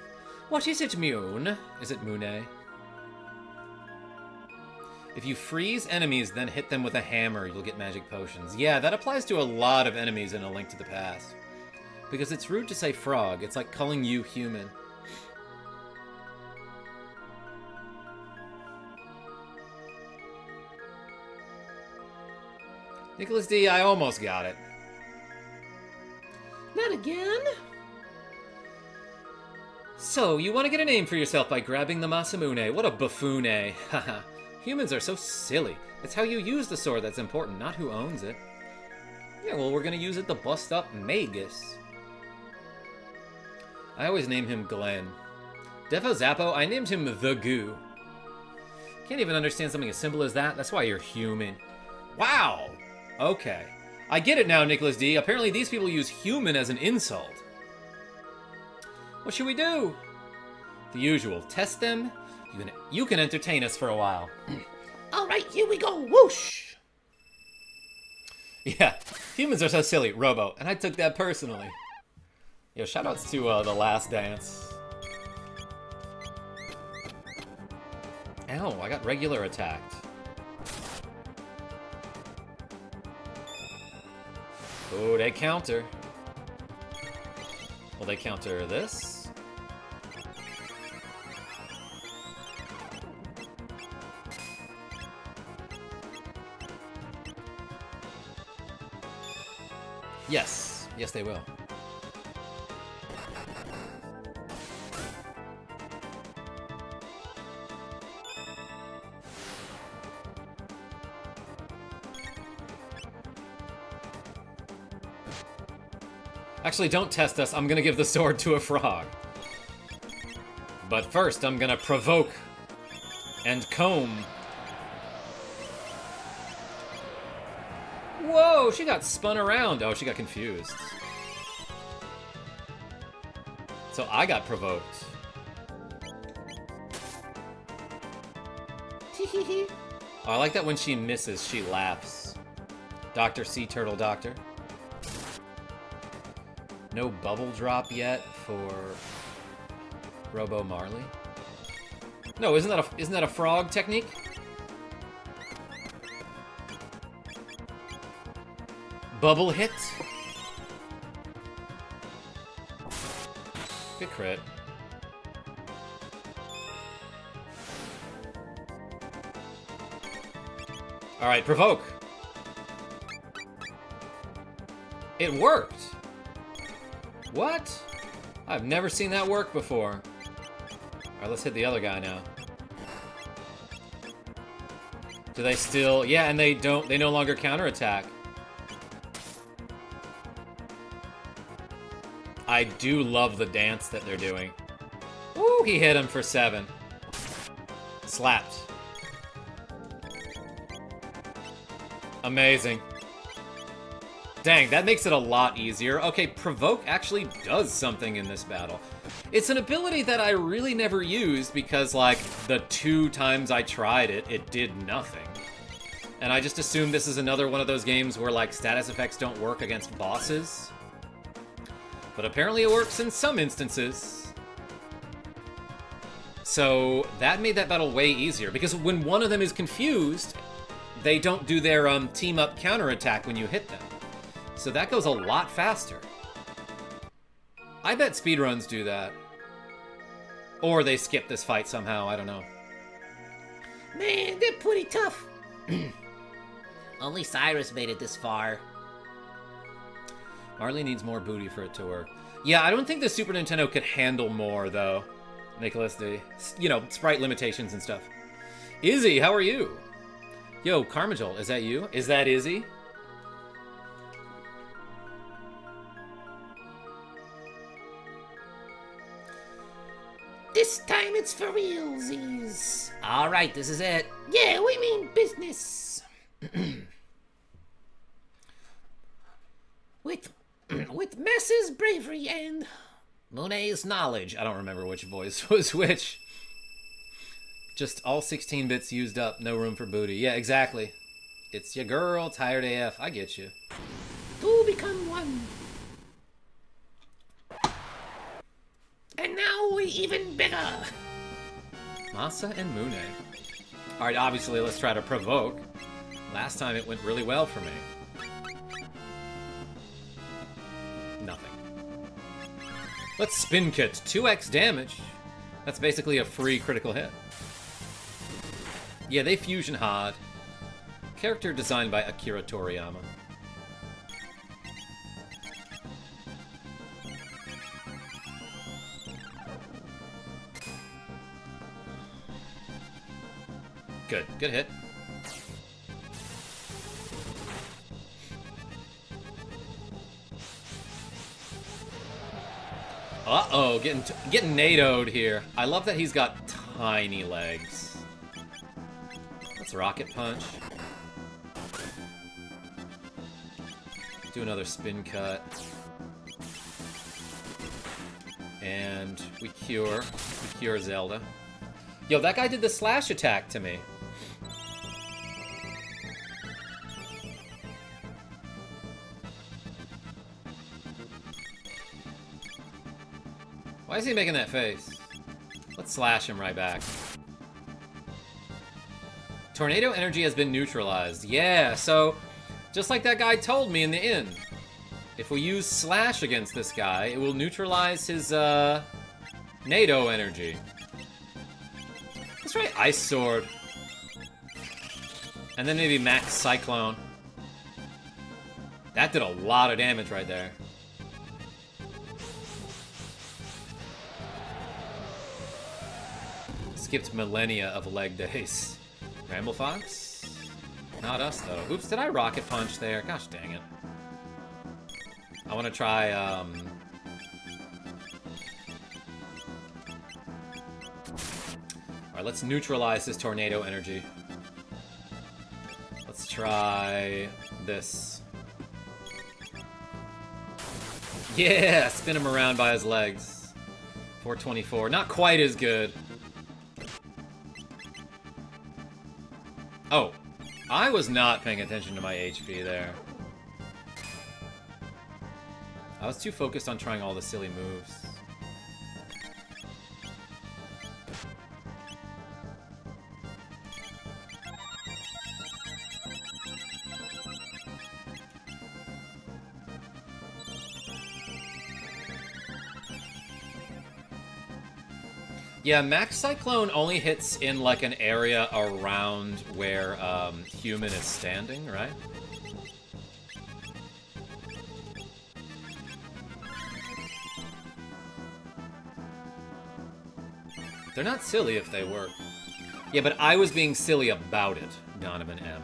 Speaker 1: What is it, Mune? Is it Mune? If you freeze enemies, then hit them with a hammer, you'll get magic potions. Yeah, that applies to a lot of enemies in A Link to the Past. Because it's rude to say frog. It's like calling you human. Nicholas D, I almost got it.
Speaker 3: Not again?
Speaker 1: So, you want to get a name for yourself by grabbing the Masamune. What a buffoon, eh? Haha. Humans are so silly. It's how you use the sword that's important, not who owns it. Yeah, well, we're gonna use it to bust up Magus. I always name him Glenn. Defo Zappo, I named him The Goo. Can't even understand something as simple as that? That's why you're human. Wow! Okay. I get it now, Nicholas D. Apparently these people use human as an insult. What should we do? The usual. Test them. You can entertain us for a while.
Speaker 3: All right, here we go. Whoosh!
Speaker 1: Yeah, humans are so silly, Robo, and I took that personally. Yo, shoutouts to The Last Dance. Ow, I got regular attacked. Oh, they counter. Will they counter this? Yes. Yes, they will. Actually, don't test us. I'm gonna give the sword to a frog. But first, I'm gonna provoke and comb. Whoa, she got spun around. Oh, she got confused. So I got provoked. Oh, I like that when she misses, she laughs. Dr. Sea Turtle Doctor. No bubble drop yet for Robo Marley. No, isn't that a frog technique? Bubble hit. Good crit. All right, provoke. It worked. What? I've never seen that work before. Alright, let's hit the other guy now. Do they still... Yeah, and they no longer counterattack. I do love the dance that they're doing. Ooh, he hit him for 7. Slapped. Amazing. Dang, that makes it a lot easier. Okay, Provoke actually does something in this battle. It's an ability that I really never used because, like, the 2 times I tried it, it did nothing. And I just assumed this is another one of those games where, like, status effects don't work against bosses. But apparently it works in some instances. So that made that battle way easier, because when one of them is confused, they don't do their team-up counterattack when you hit them. So that goes a lot faster. I bet speedruns do that. Or they skip this fight somehow, I don't know.
Speaker 3: Man, they're pretty tough. Only Cyrus made it this far.
Speaker 1: Marley needs more booty for it to work. Yeah, I don't think the Super Nintendo could handle more, though. Nicholas, you know, sprite limitations and stuff. Izzy, how are you? Yo, KarmaJolt, is that you? Is that Izzy?
Speaker 3: This time it's for realsies.
Speaker 2: Alright, this is it.
Speaker 3: Yeah, we mean business. with Mess's bravery and
Speaker 2: Monet's knowledge.
Speaker 1: I don't remember which voice was which. Just all 16 bits used up, no room for booty. Yeah, exactly. It's your girl, tired AF. I get you.
Speaker 3: 2 become 1. And now we even bigger.
Speaker 1: Masa and Mune. Alright, obviously, let's try to provoke. Last time it went really well for me. Nothing. Let's spin kit. 2x damage. That's basically a free critical hit. Yeah, they fusion hard. Character designed by Akira Toriyama. Good. Good hit. Uh-oh, getting NATO'd here. I love that he's got tiny legs. Let's rocket punch. Do another spin cut. And we cure Zelda. Yo, that guy did the slash attack to me. Why is he making that face? Let's slash him right back. Tornado energy has been neutralized. Yeah, so just like that guy told me in the inn. If we use slash against this guy, it will neutralize his NATO energy. That's right, Ice Sword. And then maybe Max Cyclone. That did a lot of damage right there. Skipped millennia of leg days. Ramble Fox? Not us, though. Oops, did I rocket punch there? Gosh dang it. I want to try, Alright, let's neutralize this tornado energy. Let's try this. Yeah! Spin him around by his legs. 424. Not quite as good. Oh, I was not paying attention to my HP there. I was too focused on trying all the silly moves. Yeah, Max Cyclone only hits in, like, an area around where, human is standing, right? They're not silly if they were. Yeah, but I was being silly about it, Donovan M.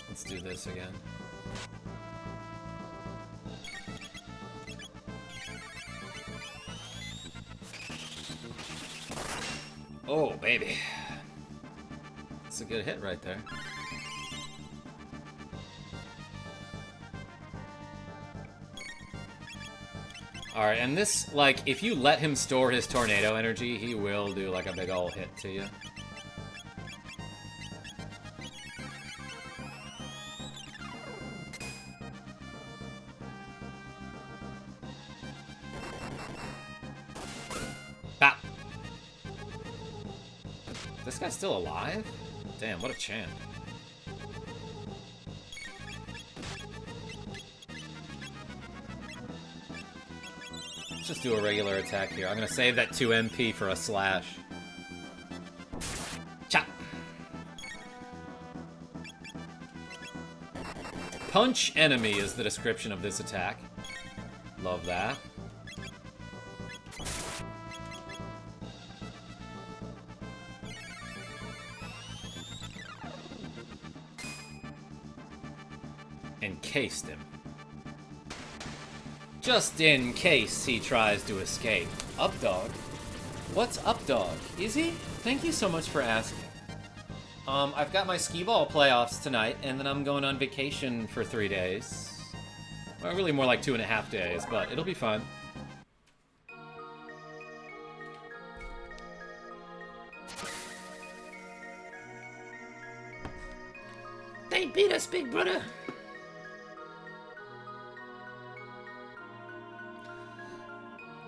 Speaker 1: Let's do this again. Oh, baby. That's a good hit right there. Alright, and this, like, if you let him store his tornado energy, he will do, like, a big ol' hit to you. Bop! This guy's still alive? Damn, what a champ. Let's just do a regular attack here. I'm gonna save that 2 MP for a slash. Chop! Punch enemy is the description of this attack. Love that. Encased him. Just in case he tries to escape. Up dog? What's up dog? Easy? Thank you so much for asking. I've got my skee ball playoffs tonight, and then I'm going on vacation for 3 days. Well, really more like 2.5 days, but it'll be fun.
Speaker 3: They beat us, big brother.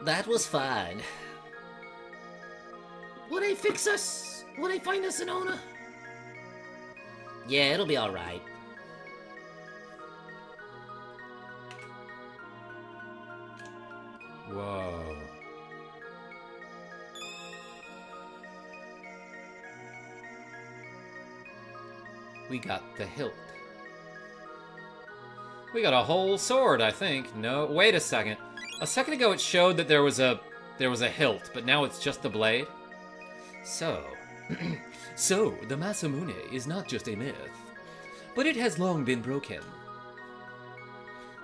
Speaker 3: That was fine. Will they fix us? Will they find us an owner? Yeah, it'll be alright.
Speaker 1: Whoa. We got the hilt. We got a whole sword, I think. No, wait a second. A second ago it showed that there was a hilt, but now it's just the blade. So, so the Masamune is not just a myth, but it has long been broken.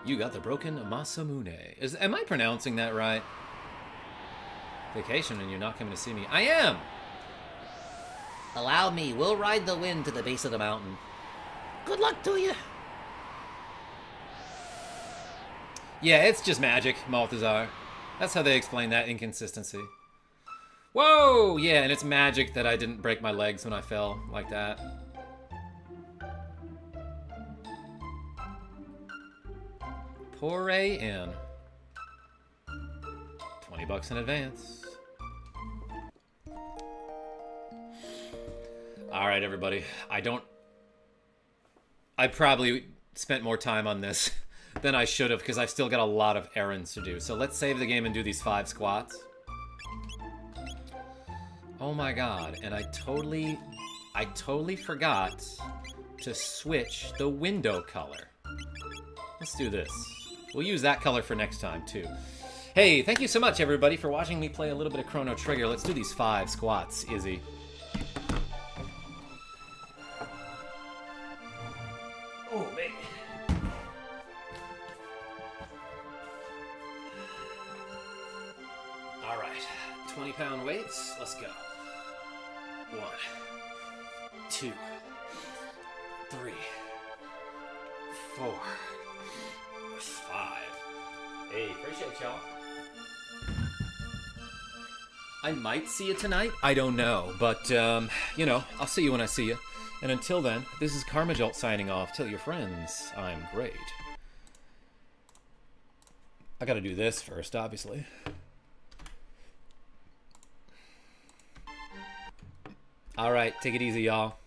Speaker 1: You got the broken Masamune. Am I pronouncing that right? Vacation and you're not coming to see me. I am!
Speaker 3: Allow me, we'll ride the wind to the base of the mountain. Good luck to you.
Speaker 1: Yeah, it's just magic, Malthazar. That's how they explain that inconsistency. Whoa! Yeah, and it's magic that I didn't break my legs when I fell like that. Pour in. $20 in advance. Alright, everybody. I probably spent more time on this than I should have, because I've still got a lot of errands to do. So let's save the game and do these 5 squats. Oh my god, and I totally forgot to switch the window color. Let's do this. We'll use that color for next time, too. Hey, thank you so much, everybody, for watching me play a little bit of Chrono Trigger. Let's do these 5 squats, Izzy. Oh, baby. Alright, 20-pound weights, let's go. 1, 2, 3, 4, 5. Hey, appreciate y'all. I might see you tonight. I don't know, but, you know, I'll see you when I see you. And until then, this is KarmaJolt signing off. Tell your friends I'm great. I gotta do this first, obviously. All right, take it easy, y'all.